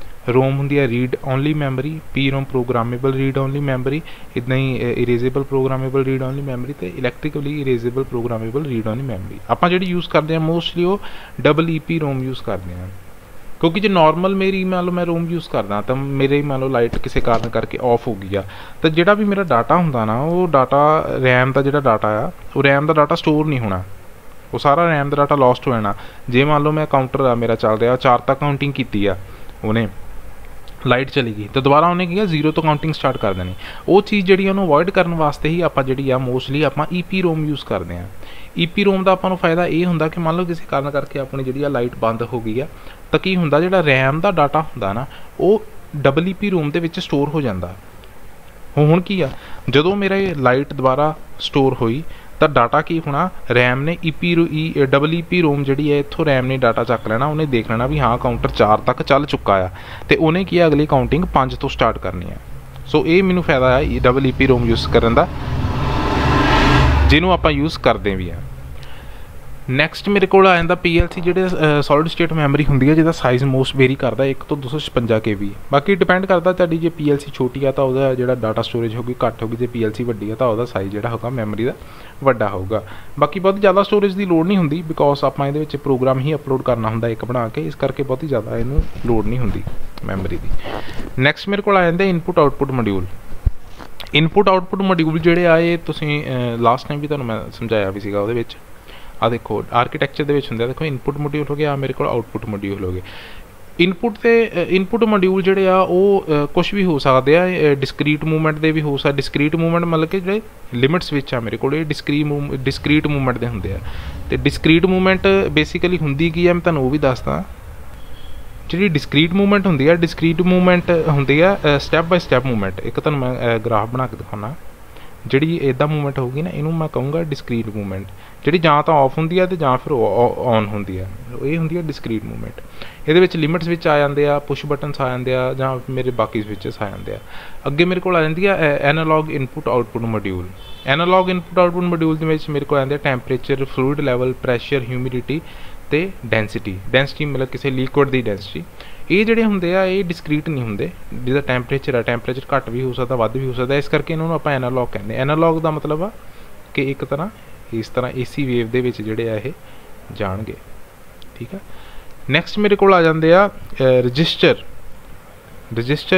Speaker 1: ਰੋਮ ਹੁੰਦੀ ਹੈ read only memory, PROM programmable read only memory, ਇੱਦਾਂ ਹੀ erasable programmable read only memory, ਅਤੇ electrically erasable programmable read only memory. ਆਪਾਂ ਜਿਹੜੀ ਯੂਜ਼ ਕਰਦੇ ਹਾਂ ਮੋਸਟਲੀ ਉਹ EEPROM ਯੂਜ਼ ਕਰਦੇ ਹਾਂ, ਕਿਉਂਕਿ ਜੇ ਨੋਰਮਲ ਮੇਰੀ ਮੰਨ ਲਓ ਮੈਂ ਰੋਮ ਯੂਜ਼ ਕਰਦਾ ਤਾਂ ਮੇਰੇ ਮੰਨ ਲਓ ਲਾਈਟ ਕਿਸੇ ਕਾਰਨ ਕਰਕੇ ਆਫ ਹੋ ਗਈ ਆ, ਤਾਂ ਜਿਹੜਾ ਵੀ ਮੇਰਾ ਡਾਟਾ ਹੁੰਦਾ ਨਾ ਉਹ ਡਾਟਾ ਰੈਮ ਦਾ ਜਿਹੜਾ ਡਾਟਾ ਆ ਉਹ ਰੈਮ ਦਾ ਡਾਟਾ ਸਟੋਰ ਨਹੀਂ ਹੋਣਾ, ਉਹ ਸਾਰਾ ਰੈਮ ਦਾ ਡਾਟਾ ਲੋਸਟ ਹੋ ਜਾਣਾ। ਜੇ ਮੰਨ ਲਓ ਮੈਂ ਕਾਊਂਟਰ ਆ ਮੇਰਾ ਚੱਲ ਰਿਹਾ 4 ਤੱਕ ਕਾਊਂਟਿੰਗ ਕੀਤੀ ਆ ਉਹਨੇ, ਲਾਈਟ ਚਲੀ ਗਈ ਤਾਂ ਦੁਬਾਰਾ ਉਹਨੇ ਕੀ ਆ ਜ਼ੀਰੋ ਤੋਂ ਕਾਊਂਟਿੰਗ ਸਟਾਰਟ ਕਰ ਦੇਣੀ। ਉਹ ਚੀਜ਼ ਜਿਹੜੀ ਉਹਨੂੰ ਅਵੋਇਡ ਕਰਨ ਵਾਸਤੇ ਹੀ ਆਪਾਂ ਜਿਹੜੀ ਆ ਮੋਸਟਲੀ ਆਪਾਂ EEPROM ਯੂਜ਼ ਕਰਦੇ ਹਾਂ। EEPROM ਦਾ ਆਪਾਂ ਨੂੰ ਫਾਇਦਾ ਇਹ ਹੁੰਦਾ ਕਿ ਮੰਨ ਲਓ ਕਿਸੇ ਕਾਰਨ ਕਰਕੇ ਆਪਣੀ ਜਿਹੜੀ ਆ ਲਾਈਟ ਬੰਦ ਹੋ ਗਈ ਆ ਤਾਂ ਕੀ ਹੁੰਦਾ, ਜਿਹੜਾ ਰੈਮ ਦਾ ਡਾਟਾ ਹੁੰਦਾ ਨਾ ਉਹ EEPROM ਦੇ ਵਿੱਚ ਸਟੋਰ ਹੋ ਜਾਂਦਾ। ਹੁਣ ਕੀ ਆ, ਜਦੋਂ ਮੇਰੇ ਲਾਈਟ ਦੁਬਾਰਾ ਸਟੋਰ ਹੋਈ ਤਾਂ ਡਾਟਾ ਕੀ ਹੋਣਾ, ਰੈਮ ਨੇ EEPROM ਜਿਹੜੀ ਹੈ ਇੱਥੋਂ ਰੈਮ ਨੇ ਡਾਟਾ ਚੱਕ ਲੈਣਾ, ਉਹਨੇ ਦੇਖ ਲੈਣਾ ਵੀ ਹਾਂ ਕਾਊਂਟਰ 4 ਤੱਕ ਚੱਲ ਚੁੱਕਾ ਆ ਤੇ ਉਹਨੇ ਕੀ ਆ ਅਗਲੀ ਕਾਊਂਟਿੰਗ 5 ਤੋਂ ਸਟਾਰਟ ਕਰਨੀ ਆ। ਸੋ ਇਹ ਮੈਨੂੰ ਫਾਇਦਾ ਆ EEPROM ਯੂਜ਼ ਕਰਨ ਦਾ, ਜਿਹਨੂੰ ਆਪਾਂ ਯੂਜ਼ ਕਰਦੇ ਵੀ ਆ। ਨੈਕਸਟ ਮੇਰੇ ਕੋਲ ਆ ਜਾਂਦਾ PLC, ਜਿਹੜੇ ਸੋਲਿਡ ਸਟੇਟ ਮੈਮਰੀ ਹੁੰਦੀ ਹੈ ਜਿਹਦਾ ਸਾਈਜ਼ ਮੋਸਟ ਵੇਰੀ ਕਰਦਾ 1 ਤੋਂ 256 KB। ਬਾਕੀ ਡਿਪੈਂਡ ਕਰਦਾ ਤੁਹਾਡੀ ਜੇ PLC ਛੋਟੀ ਆ ਤਾਂ ਉਹਦਾ ਜਿਹੜਾ ਡਾਟਾ ਸਟੋਰੇਜ ਹੋਊਗੀ ਘੱਟ ਹੋਊਗੀ, ਜੇ PLC ਵੱਡੀ ਆ ਤਾਂ ਉਹਦਾ ਸਾਈਜ਼ ਜਿਹੜਾ ਹੋਗਾ ਮੈਮਰੀ ਦਾ ਵੱਡਾ ਹੋਊਗਾ। ਬਾਕੀ ਬਹੁਤ ਜ਼ਿਆਦਾ ਸਟੋਰੇਜ ਦੀ ਲੋੜ ਨਹੀਂ ਹੁੰਦੀ, ਬਿਕੋਜ਼ ਆਪਾਂ ਇਹਦੇ ਵਿੱਚ ਪ੍ਰੋਗਰਾਮ ਹੀ ਅਪਲੋਡ ਕਰਨਾ ਹੁੰਦਾ ਇੱਕ ਬਣਾ ਕੇ, ਇਸ ਕਰਕੇ ਬਹੁਤੀ ਜ਼ਿਆਦਾ ਇਹਨੂੰ ਲੋੜ ਨਹੀਂ ਹੁੰਦੀ ਮੈਮਰੀ ਦੀ। ਨੈਕਸਟ ਮੇਰੇ ਕੋਲ ਆ ਜਾਂਦਾ input output module. Input output module ਜਿਹੜੇ ਆ ਇਹ ਤੁਸੀਂ ਲਾਸਟ ਟਾਈਮ ਵੀ ਤੁਹਾਨੂੰ ਮੈਂ ਸਮਝਾਇਆ ਵੀ ਸੀਗਾ। ਉਹਦੇ ਵਿੱਚ ਆ ਦੇਖੋ ਆਰਕੀਟੈਕਚਰ ਦੇ ਵਿੱਚ ਹੁੰਦੇ ਆ, ਦੇਖੋ ਇਨਪੁਟ ਮੋਡਿਊਲ ਹੋ ਗਿਆ, ਮੇਰੇ ਕੋਲ ਆਊਟਪੁੱਟ ਮੋਡਿਊਲ ਹੋ ਗਏ। ਇਨਪੁਟ ਮੋਡਿਊਲ ਜਿਹੜੇ ਆ ਉਹ ਕੁਛ ਵੀ ਹੋ ਸਕਦੇ ਆ, ਡਿਸਕਰੀਟ ਮੂਵਮੈਂਟ ਦੇ ਵੀ ਹੋ ਸਕਦੇ। ਡਿਸਕਰੀਟ ਮੂਵਮੈਂਟ ਮਤਲਬ ਕਿ ਜਿਹੜੇ ਲਿਮਿਟਸ ਵਿੱਚ ਆ ਮੇਰੇ ਕੋਲ ਇਹ ਡਿਸਕਰੀਟ ਮੂਵਮੈਂਟ ਦੇ ਹੁੰਦੇ ਆ। ਅਤੇ ਡਿਸਕਰੀਟ ਮੂਵਮੈਂਟ ਬੇਸਿਕਲੀ ਹੁੰਦੀ ਕੀ ਆ ਮੈਂ ਤੁਹਾਨੂੰ ਉਹ ਵੀ ਦੱਸਦਾ। ਜਿਹੜੀ ਡਿਸਕਰੀਟ ਮੂਵਮੈਂਟ ਹੁੰਦੀ ਆ, ਡਿਸਕਰੀਟ ਮੂਵਮੈਂਟ ਹੁੰਦੀ ਆ ਸਟੈਪ ਬਾਈ ਸਟੈਪ ਮੂਵਮੈਂਟ। ਇੱਕ ਤੁਹਾਨੂੰ ਮੈਂ ਗ੍ਰਾਫ ਬਣਾ ਕੇ ਦਿਖਾਉਣਾ, ਜਿਹੜੀ ਇੱਦਾਂ ਮੂਵਮੈਂਟ ਹੋਊਗੀ ਨਾ ਇਹਨੂੰ ਮੈਂ ਕਹੂੰਗਾ ਡਿਸਕਰੀਟ ਮੂਵਮੈਂਟ, ਜਿਹੜੀ ਜਾਂ ਤਾਂ ਆਫ ਹੁੰਦੀ ਆ ਅਤੇ ਜਾਂ ਫਿਰ ਔਨ ਹੁੰਦੀ ਆ, ਇਹ ਹੁੰਦੀ ਆ ਡਿਸਕਰੀਟ ਮੂਵਮੈਂਟ। ਇਹਦੇ ਵਿੱਚ ਲਿਮਿਟਸ ਵਿੱਚ ਆ ਜਾਂਦੇ ਆ, ਪੁਸ਼ ਬਟਨਸ ਆ ਜਾਂਦੇ ਆ, ਜਾਂ ਮੇਰੇ ਬਾਕੀ ਸਵਿਚਸ ਆ ਜਾਂਦੇ ਆ। ਅੱਗੇ ਮੇਰੇ ਕੋਲ ਆ ਜਾਂਦੀ ਆ analogue input output module. Analogue input output module ਦੇ ਵਿੱਚ ਮੇਰੇ ਕੋਲ ਆਉਂਦੇ ਆ temperature, fluid level, pressure, humidity ਅਤੇ ਡੈਂਸਿਟੀ ਮਤਲਬ ਕਿਸੇ ਲਿਕੁਇਡ ਦੀ ਡੈਂਸਿਟੀ। ਇਹ ਜਿਹੜੇ ਹੁੰਦੇ ਆ ਇਹ ਡਿਸਕਰੀਟ ਨਹੀਂ ਹੁੰਦੇ। ਜਿਹਦਾ ਟੈਂਪਰੇਚਰ ਆ, ਟੈਂਪਰੇਚਰ ਘੱਟ ਵੀ ਹੋ ਸਕਦਾ ਵੱਧ ਵੀ ਹੋ ਸਕਦਾ, ਇਸ ਕਰਕੇ ਇਹਨਾਂ ਨੂੰ ਆਪਾਂ ਐਨਾਲੌਗ ਕਹਿੰਦੇ। ਐਨਾਲੌਗ ਦਾ ਮਤਲਬ ਆ ਕਿ ਇੱਕ ਤਰ੍ਹਾਂ ਇਸ ਤਰ੍ਹਾਂ AC ਵੇਵ ਦੇ ਵਿੱਚ ਜਿਹੜੇ ਆ ਇਹ ਜਾਣਗੇ, ਠੀਕ ਆ। ਨੈਕਸਟ ਮੇਰੇ ਕੋਲ ਆ ਜਾਂਦੇ ਆ ਰਜਿਸਟਰ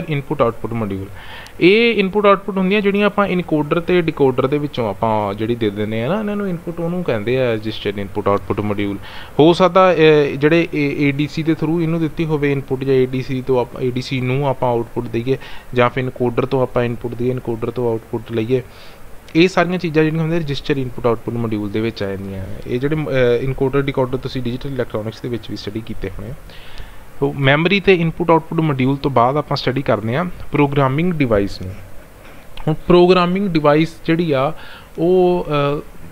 Speaker 1: ਇਨਪੁਟ ਆਊਟਪੁੱਟ ਮੋਡਿਊਲ। ਇਹ ਇਨਪੁਟ ਆਊਟਪੁੱਟ ਹੁੰਦੀਆਂ ਜਿਹੜੀਆਂ ਆਪਾਂ ਇਨਕੋਡਰ ਅਤੇ ਡਿਕੋਡਰ ਦੇ ਵਿੱਚੋਂ ਆਪਾਂ ਜਿਹੜੀ ਦੇ ਦਿੰਦੇ ਆ ਨਾ, ਇਹਨਾਂ ਨੂੰ ਇਨਪੁਟ ਉਹਨੂੰ ਕਹਿੰਦੇ ਆ ਰਜਿਸਟਰ ਇਨਪੁਟ ਆਊਟਪੁੱਟ ਮੋਡਿਊਲ। ਹੋ ਸਕਦਾ ਜਿਹੜੇ ADC ਦੇ ਥਰੂ ਇਹਨੂੰ ਦਿੱਤੀ ਹੋਵੇ ਇਨਪੁਟ, ਜਾਂ ADC ਤੋਂ ਆਪਾਂ ADC ਨੂੰ ਆਪਾਂ ਆਊਟਪੁੱਟ ਦਈਏ, ਜਾਂ ਫਿਰ ਇਨਕੋਡਰ ਤੋਂ ਆਪਾਂ ਇਨਪੁੱਟ ਦਈਏ, ਇਨਕੋਡਰ ਤੋਂ ਆਊਟਪੁੱਟ ਲਈਏ। ਇਹ ਸਾਰੀਆਂ ਚੀਜ਼ਾਂ ਜਿਹੜੀਆਂ ਹੁੰਦੀਆਂ ਰਜਿਸਟਰ ਇਨਪੁਟ ਆਊਟਪੁੱਟ ਮੋਡਿਊਲ ਦੇ ਵਿੱਚ ਆ ਜਾਂਦੀਆਂ। ਇਹ ਜਿਹੜੇ ਇਨਕੋਡਰ ਡਿਕੋਡਰ ਤੁਸੀਂ ਡਿਜੀਟਲ ਇਲੈਕਟ੍ਰੋਨਿਕਸ ਦੇ ਵਿੱਚ ਵੀ ਸਟੱਡੀ ਕੀਤੇ ਹੋਣੇ। ਸੋ ਮੈਮਰੀ ਅਤੇ ਇਨਪੁਟ ਆਊਟਪੁੱਟ ਮੋਡਿਊਲ ਤੋਂ ਬਾਅਦ ਆਪਾਂ ਸਟੱਡੀ ਕਰਦੇ ਹਾਂ ਪ੍ਰੋਗਰਾਮਿੰਗ ਡਿਵਾਈਸ ਨੂੰ। ਹੁਣ ਪ੍ਰੋਗਰਾਮਿੰਗ ਡਿਵਾਈਸ ਜਿਹੜੀ ਆ ਉਹ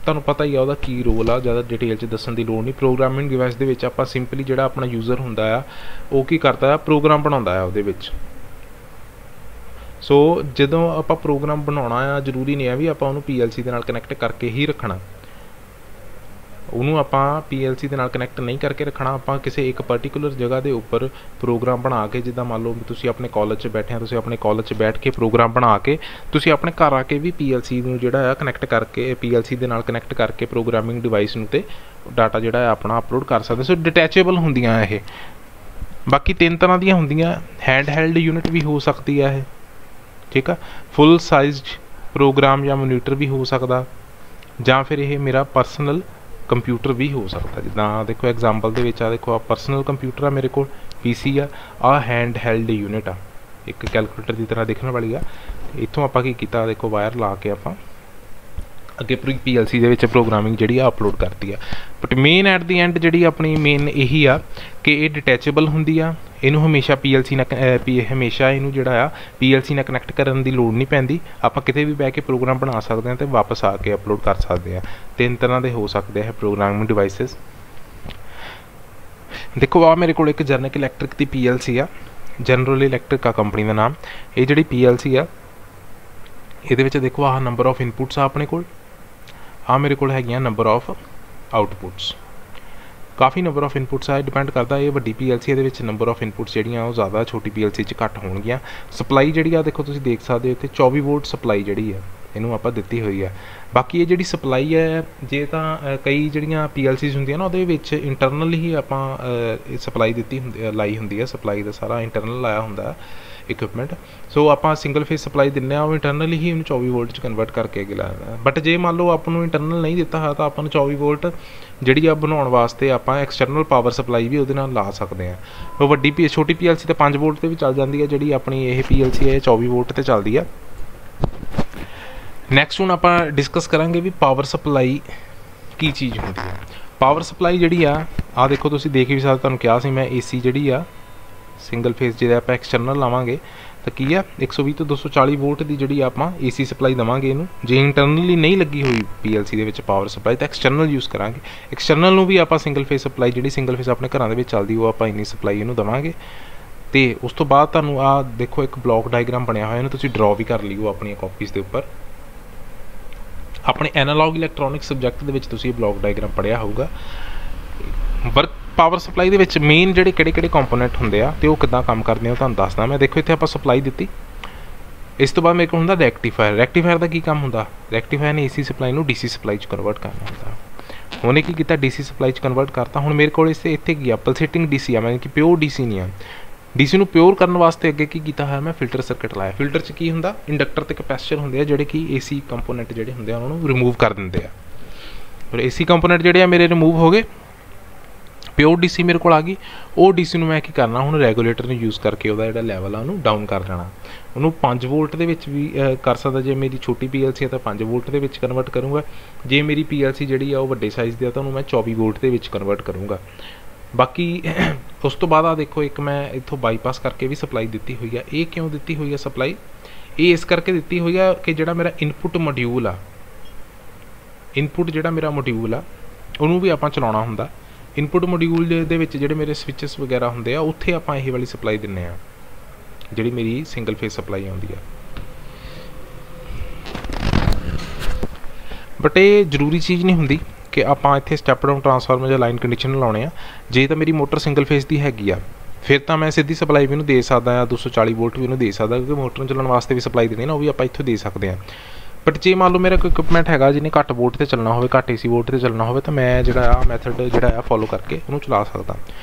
Speaker 1: ਤੁਹਾਨੂੰ ਪਤਾ ਹੀ ਆ ਉਹਦਾ ਕੀ ਰੋਲ ਆ, ਜ਼ਿਆਦਾ ਡਿਟੇਲ 'ਚ ਦੱਸਣ ਦੀ ਲੋੜ ਨਹੀਂ। ਪ੍ਰੋਗਰਾਮਿੰਗ ਡਿਵਾਈਸ ਦੇ ਵਿੱਚ ਆਪਾਂ ਸਿੰਪਲੀ ਜਿਹੜਾ ਆਪਣਾ ਯੂਜ਼ਰ ਹੁੰਦਾ ਆ ਉਹ ਕੀ ਕਰਦਾ ਆ, ਪ੍ਰੋਗਰਾਮ ਬਣਾਉਂਦਾ ਆ ਉਹਦੇ ਵਿੱਚ। ਸੋ ਜਦੋਂ ਆਪਾਂ ਪ੍ਰੋਗਰਾਮ ਬਣਾਉਣਾ ਆ, ਜ਼ਰੂਰੀ ਨਹੀਂ ਹੈ ਵੀ ਆਪਾਂ ਉਹਨੂੰ PLC ਦੇ ਨਾਲ ਕਨੈਕਟ ਕਰਕੇ ਹੀ ਰੱਖਣਾ। ਉਹਨੂੰ ਆਪਾਂ PLC ਦੇ ਨਾਲ ਕਨੈਕਟ ਨਹੀਂ ਕਰਕੇ ਰੱਖਣਾ, ਆਪਾਂ ਕਿਸੇ ਇੱਕ ਪਰਟੀਕੂਲਰ ਜਗ੍ਹਾ ਦੇ ਉੱਪਰ ਪ੍ਰੋਗਰਾਮ ਬਣਾ ਕੇ, ਜਿੱਦਾਂ ਮੰਨ ਲਓ ਤੁਸੀਂ ਆਪਣੇ ਕਾਲਜ 'ਚ ਬੈਠੇ ਆ, ਤੁਸੀਂ ਆਪਣੇ ਕਾਲਜ 'ਚ ਬੈਠ ਕੇ ਪ੍ਰੋਗਰਾਮ ਬਣਾ ਕੇ ਤੁਸੀਂ ਆਪਣੇ ਘਰ ਆ ਕੇ ਵੀ PLC ਨੂੰ ਜਿਹੜਾ ਆ ਕਨੈਕਟ ਕਰਕੇ, PLC ਦੇ ਨਾਲ ਕਨੈਕਟ ਕਰਕੇ ਪ੍ਰੋਗਰਾਮਿੰਗ ਡਿਵਾਈਸ ਨੂੰ ਤੇ ਡਾਟਾ ਜਿਹੜਾ ਹੈ ਆਪਣਾ ਅਪਲੋਡ ਕਰ ਸਕਦੇ। ਸੋ ਡਿਟੈਚੇਬਲ ਹੁੰਦੀਆਂ ਇਹ। ਬਾਕੀ 3 ਤਰ੍ਹਾਂ ਦੀਆਂ ਹੁੰਦੀਆਂ, ਹੈਂਡ ਹੈਲਡ ਯੂਨਿਟ ਵੀ ਹੋ ਸਕਦੀ ਆ ਇਹ, ਠੀਕ ਆ। ਫੁੱਲ ਸਾਈਜ਼ਡ ਪ੍ਰੋਗਰਾਮ ਜਾਂ ਮੋਨੀਟਰ ਵੀ ਹੋ ਸਕਦਾ, ਜਾਂ ਫਿਰ ਇਹ ਮੇਰਾ ਪਰਸਨਲ ਕੰਪਿਊਟਰ ਵੀ ਹੋ ਸਕਦਾ। ਜਿੱਦਾਂ ਦੇਖੋ ਐਗਜ਼ਾਮਪਲ ਦੇ ਵਿੱਚ ਆ, ਦੇਖੋ ਆ ਪਰਸਨਲ ਕੰਪਿਊਟਰ ਆ ਮੇਰੇ ਕੋਲ, PC ਆ, ਆਹ ਹੈਂਡ ਹੈਲਡ ਯੂਨਿਟ ਆ, ਇੱਕ ਕੈਲਕੂਲੇਟਰ ਦੀ ਤਰ੍ਹਾਂ ਦੇਖਣ ਵਾਲੀ ਆ। ਇੱਥੋਂ ਆਪਾਂ ਕੀ ਕੀਤਾ, ਦੇਖੋ ਵਾਇਰ ਲਾ ਕੇ ਆਪਾਂ ਅੱਗੇ PLC ਦੇ ਵਿੱਚ ਪ੍ਰੋਗਰਾਮਿੰਗ ਜਿਹੜੀ ਆ ਅਪਲੋਡ ਕਰਤੀ ਆ। But main at the and ਜਿਹੜੀ ਆਪਣੀ ਮੇਨ ਇਹੀ ਆ ਕਿ ਇਹ ਡਿਟੈਚੇਬਲ ਹੁੰਦੀ ਆ। ਇਹਨੂੰ ਹਮੇਸ਼ਾ PLC ਨਾਲ ਹਮੇਸ਼ਾ ਇਹਨੂੰ ਜਿਹੜਾ ਆ PLC ਨਾਲ ਕਨੈਕਟ ਕਰਨ ਦੀ ਲੋੜ ਨਹੀਂ ਪੈਂਦੀ। ਆਪਾਂ ਕਿਤੇ ਵੀ ਬਹਿ ਕੇ ਪ੍ਰੋਗਰਾਮ ਬਣਾ ਸਕਦੇ ਹਾਂ ਅਤੇ ਵਾਪਸ ਆ ਕੇ ਅਪਲੋਡ ਕਰ ਸਕਦੇ ਹਾਂ। 3 ਤਰ੍ਹਾਂ ਦੇ ਹੋ ਸਕਦੇ ਆ ਪ੍ਰੋਗਰਾਮਿੰਗ ਡਿਵਾਈਸਿਸ। ਦੇਖੋ ਆ ਮੇਰੇ ਕੋਲ ਇੱਕ ਜਨਰਲ ਇਲੈਕਟ੍ਰਿਕ ਦੀ PLC ਆ, ਜਨਰਲ ਇਲੈਕਟ੍ਰਿਕ ਆ ਕੰਪਨੀ ਦਾ ਨਾਮ। ਇਹ ਜਿਹੜੀ PLC ਆ ਇਹਦੇ ਵਿੱਚ ਦੇਖੋ ਆਹ ਨੰਬਰ ਆਫ ਇਨਪੁਟਸ ਆ ਆਪਣੇ ਕੋਲ, ਆ ਮੇਰੇ ਕੋਲ ਹੈਗੀਆਂ ਨੰਬਰ ਆਫ ਆਊਟਪੁੱਟਸ। ਕਾਫੀ ਨੰਬਰ ਆਫ ਇਨਪੁਟਸ ਆ, ਡਿਪੈਂਡ ਕਰਦਾ ਇਹ ਵੱਡੀ PLC ਇਹਦੇ ਵਿੱਚ ਨੰਬਰ ਆਫ ਇਨਪੁਟਸ ਜਿਹੜੀਆਂ ਉਹ ਜ਼ਿਆਦਾ, ਛੋਟੀ PLC 'ਚ ਘੱਟ ਹੋਣਗੀਆਂ। ਸਪਲਾਈ ਜਿਹੜੀ ਆ ਦੇਖੋ ਤੁਸੀਂ ਦੇਖ ਸਕਦੇ ਹੋ ਇੱਥੇ 24 ਵੋਲਟ ਸਪਲਾਈ ਜਿਹੜੀ ਆ ਇਹਨੂੰ ਆਪਾਂ ਦਿੱਤੀ ਹੋਈ ਆ। ਬਾਕੀ ਇਹ ਜਿਹੜੀ ਸਪਲਾਈ ਹੈ ਜੇ ਤਾਂ ਕਈ ਜਿਹੜੀਆਂ PLCs ਹੁੰਦੀਆਂ ਨਾ ਉਹਦੇ ਵਿੱਚ ਇੰਟਰਨਲ ਹੀ ਆਪਾਂ ਸਪਲਾਈ ਦਿੱਤੀ ਹੁੰਦੀ ਲਾਈ ਹੁੰਦੀ ਹੈ, ਸਪਲਾਈ ਦਾ ਸਾਰਾ ਇੰਟਰਨਲ ਲਾਇਆ ਹੁੰਦਾ ਇਕਵਿਪਮੈਂਟ। ਸੋ ਆਪਾਂ ਸਿੰਗਲ ਫੇਸ ਸਪਲਾਈ ਦਿੰਦੇ ਹਾਂ, ਉਹ ਇੰਟਰਨਲੀ ਹੀ ਉਹਨੂੰ 24 ਵੋਲਟ 'ਚ ਕਨਵਰਟ ਕਰਕੇ ਅੱਗੇ ਲਾਇਆ। ਬਟ ਜੇ ਮੰਨ ਲਓ ਆਪਾਂ ਨੂੰ ਇੰਟਰਨਲ ਨਹੀਂ ਦਿੱਤਾ ਹੋਇਆ ਤਾਂ ਆਪਾਂ ਨੂੰ 24 ਵੋਲਟ ਜਿਹੜੀ ਆ ਬਣਾਉਣ ਵਾਸਤੇ ਆਪਾਂ ਐਕਸਟਰਨਲ ਪਾਵਰ ਸਪਲਾਈ ਵੀ ਉਹਦੇ ਨਾਲ ਲਾ ਸਕਦੇ ਹਾਂ। ਉਹ ਵੱਡੀ ਛੋਟੀ PLC ਤਾਂ 5 ਵੋਲਟ 'ਤੇ ਵੀ ਚੱਲ ਜਾਂਦੀ ਹੈ, ਜਿਹੜੀ ਆਪਣੀ ਇਹ PLC ਹੈ ਇਹ 24 ਵੋਲਟ 'ਤੇ ਚੱਲਦੀ ਆ। ਨੈਕਸਟ ਹੁਣ ਆਪਾਂ ਡਿਸਕਸ ਕਰਾਂਗੇ ਵੀ ਪਾਵਰ ਸਪਲਾਈ ਕੀ ਚੀਜ਼ ਹੁੰਦੀ ਹੈ। ਪਾਵਰ ਸਪਲਾਈ ਜਿਹੜੀ ਆ ਦੇਖੋ ਤੁਸੀਂ ਦੇਖ ਵੀ ਸਕਦੇ, ਤੁਹਾਨੂੰ ਕਿਹਾ ਸੀ ਮੈਂ AC ਜਿਹੜੀ ਆ ਸਿੰਗਲ ਫੇਸ ਜੇ ਆਪਾਂ ਐਕਸਟਰਨਲ ਲਾਵਾਂਗੇ ਤਾਂ ਕੀ ਆ 120 ਤੋਂ 240 ਵੋਲਟ ਦੀ ਜਿਹੜੀ ਆਪਾਂ AC ਸਪਲਾਈ ਦੇਵਾਂਗੇ ਇਹਨੂੰ। ਜੇ ਇੰਟਰਨਲੀ ਨਹੀਂ ਲੱਗੀ ਹੋਈ PLC ਦੇ ਵਿੱਚ ਪਾਵਰ ਸਪਲਾਈ ਤਾਂ ਐਕਸਟਰਨਲ ਯੂਜ਼ ਕਰਾਂਗੇ। ਐਕਸਟਰਨਲ ਨੂੰ ਵੀ ਆਪਾਂ ਸਿੰਗਲ ਫੇਸ ਸਪਲਾਈ ਜਿਹੜੀ ਸਿੰਗਲ ਫੇਸ ਆਪਣੇ ਘਰਾਂ ਦੇ ਵਿੱਚ ਚੱਲਦੀ ਉਹ ਆਪਾਂ ਇੰਨੀ ਸਪਲਾਈ ਇਹਨੂੰ ਦੇਵਾਂਗੇ। ਤੇ ਉਸ ਤੋਂ ਬਾਅਦ ਤੁਹਾਨੂੰ ਆ ਦੇਖੋ ਇੱਕ ਬਲੌਕ ਡਾਇਗਰਾਮ ਬਣਿਆ ਹੋਇਆ, ਇਹਨੂੰ ਤੁਸੀਂ ਡਰਾ ਵੀ ਕਰ ਲਿਓ ਆਪਣੀਆਂ ਕਾਪੀਜ਼ ਦੇ ਉੱਪਰ। ਆਪਣੇ ਐਨਾਲੌਗ ਇਲੈਕਟ੍ਰੋਨਿਕ ਸਬਜੈਕਟ ਦੇ ਵਿੱਚ ਤੁਸੀਂ ਇਹ ਬਲੌਕ ਡਾਇਗਰਾਮ ਪੜ੍ਹਿਆ ਹੋਊਗਾ। ਵਰਕ ਪਾਵਰ ਸਪਲਾਈ ਦੇ ਵਿੱਚ ਮੇਨ ਜਿਹੜੇ ਕਿਹੜੇ ਕੰਪੋਨੈਂਟ ਹੁੰਦੇ ਆ ਤੇ ਉਹ ਕਿੱਦਾਂ ਕੰਮ ਕਰਦੇ ਆ ਉਹ ਤੁਹਾਨੂੰ ਦੱਸਦਾ ਮੈਂ। ਦੇਖੋ ਇੱਥੇ ਆਪਾਂ ਸਪਲਾਈ ਦਿੱਤੀ, ਇਸ ਤੋਂ ਬਾਅਦ ਮੇਰੇ ਕੋਲ ਹੁੰਦਾ ਰੈਕਟੀਫਾਇਰ। ਰੈਕਟੀਫਾਇਰ ਦਾ ਕੀ ਕੰਮ ਹੁੰਦਾ? ਰੈਕਟੀਫਾਇਰ ਨੇ AC ਸਪਲਾਈ ਨੂੰ DC ਸਪਲਾਈ 'ਚ ਕਨਵਰਟ ਕਰਨਾ ਹੁੰਦਾ। ਉਹਨੇ ਕੀ ਕੀਤਾ DC ਸਪਲਾਈ 'ਚ ਕਨਵਰਟ ਕਰਤਾ। ਹੁਣ ਮੇਰੇ ਕੋਲ ਇੱਥੇ ਕੀ ਆ ਪਲਸੇਟਿੰਗ DC ਆ, ਮਤਲਬ ਕਿ ਪਿਓਰ DC ਨਹੀਂ ਆ। DC ਨੂੰ ਪਿਓਰ ਕਰਨ ਵਾਸਤੇ ਅੱਗੇ ਕੀ ਕੀਤਾ ਹੋਇਆ ਮੈਂ ਫਿਲਟਰ ਸਰਕਟ ਲਾਇਆ। ਫਿਲਟਰ 'ਚ ਕੀ ਹੁੰਦਾ ਇੰਡਕਟਰ ਤੇ ਕੈਪੈਸਿਟਰ ਹੁੰਦੇ ਆ ਜਿਹੜੇ ਕਿ AC ਕੰਪੋਨੈਂਟ ਜਿਹੜੇ ਹੁੰਦੇ ਆ ਉਹਨਾਂ ਨੂੰ ਰਿਮੂਵ ਕਰ ਦਿੰਦੇ ਆ। ਪਰ AC ਕੰਪੋਨੈਂਟ ਜਿਹੜੇ ਆ ਮੇਰੇ ਰਿਮੂਵ ਹੋ ਗਏ, ਪਿਓਰ DC ਮੇਰੇ ਕੋਲ ਆ ਗਈ। ਉਹ DC ਨੂੰ ਮੈਂ ਕੀ ਕਰਨਾ ਹੁਣ ਰੈਗੂਲੇਟਰ ਨੂੰ ਯੂਜ਼ ਕਰਕੇ ਉਹਦਾ ਜਿਹੜਾ ਲੈਵਲ ਆ ਉਹਨੂੰ ਡਾਊਨ ਕਰ ਲੈਣਾ। ਉਹਨੂੰ 5 ਵੋਲਟ ਦੇ ਵਿੱਚ ਵੀ ਕਰ ਸਕਦਾ, ਜੇ ਮੇਰੀ ਛੋਟੀ PLC ਹੈ ਤਾਂ 5 ਵੋਲਟ ਦੇ ਵਿੱਚ ਕਨਵਰਟ ਕਰੂੰਗਾ। ਜੇ ਮੇਰੀ PLC ਜਿਹੜੀ ਆ ਉਹ ਵੱਡੇ ਸਾਈਜ਼ ਦੀ ਆ ਤਾਂ ਉਹਨੂੰ ਮੈਂ 24 ਵੋਲਟ ਦੇ ਵਿੱਚ ਕਨਵਰਟ ਕਰੂੰਗਾ। ਬਾਕੀ ਉਸ ਤੋਂ ਬਾਅਦ ਆ ਦੇਖੋ ਇੱਕ ਮੈਂ ਇੱਥੋਂ ਬਾਈਪਾਸ ਕਰਕੇ ਵੀ ਸਪਲਾਈ ਦਿੱਤੀ ਹੋਈ ਆ। ਇਹ ਕਿਉਂ ਦਿੱਤੀ ਹੋਈ ਆ ਸਪਲਾਈ? ਇਹ ਇਸ ਕਰਕੇ ਦਿੱਤੀ ਹੋਈ ਆ ਕਿ ਜਿਹੜਾ ਮੇਰਾ ਇਨਪੁਟ ਮੋਡਿਊਲ ਆ, ਇਨਪੁਟ ਜਿਹੜਾ ਮੇਰਾ ਮੋਡਿਊਲ ਆ ਉਹਨੂੰ ਵੀ ਆਪਾਂ ਚਲਾਉਣਾ ਹੁੰਦਾ। ਇਨਪੁਟ ਮੋਡਿਊਲ ਦੇ ਵਿੱਚ ਜਿਹੜੇ ਮੇਰੇ ਸਵਿਚਸ ਵਗੈਰਾ ਹੁੰਦੇ ਆ ਉੱਥੇ ਆਪਾਂ ਇਹ ਵਾਲੀ ਸਪਲਾਈ ਦਿੰਦੇ ਆ, ਜਿਹੜੀ ਮੇਰੀ ਸਿੰਗਲ ਫੇਸ ਸਪਲਾਈ ਆਉਂਦੀ ਆ। ਬਟ ਇਹ ਜ਼ਰੂਰੀ ਚੀਜ਼ ਨਹੀਂ ਹੁੰਦੀ ਕਿ ਆਪਾਂ ਇੱਥੇ ਸਟੈਪ ਡਾਊਨ ਟਰਾਂਸਫਾਰਮਰ ਜਾਂ ਲਾਈਨ ਕੰਡੀਸ਼ਨਰ ਲਾਉਣੇ ਆ। ਜੇ ਤਾਂ ਮੇਰੀ ਮੋਟਰ ਸਿੰਗਲ ਫੇਸ ਦੀ ਹੈਗੀ ਆ ਫਿਰ ਤਾਂ ਮੈਂ ਸਿੱਧੀ ਸਪਲਾਈ ਵੀ ਇਹਨੂੰ ਦੇ ਸਕਦਾ ਆ, 240 ਵੋਲਟ ਵੀ ਇਹਨੂੰ ਦੇ ਸਕਦਾ, ਕਿਉਂਕਿ ਮੋਟਰ ਨੂੰ ਚੱਲਣ ਵਾਸਤੇ ਵੀ ਸਪਲਾਈ ਦੇਣੀ ਨਾ, ਉਹ ਵੀ ਆਪਾਂ ਇੱਥੋਂ ਦੇ ਸਕਦੇ ਹਾਂ। ਬਟ ਜੇ ਮੰਨ ਲਓ ਮੇਰਾ ਕੋਈ ਇਕਵਿਪਮੈਂਟ ਹੈਗਾ ਜਿਹਨੇ ਘੱਟ ਵੋਲਟ 'ਤੇ ਚੱਲਣਾ ਹੋਵੇ, ਘੱਟ AC ਵੋਲਟ 'ਤੇ ਚੱਲਣਾ ਹੋਵੇ, ਤਾਂ ਮੈਂ ਜਿਹੜਾ ਆ ਮੈਥਡ ਜਿਹੜਾ ਆ ਫੋਲੋ ਕਰਕੇ ਉਹਨੂੰ ਚਲਾ ਸਕਦਾ।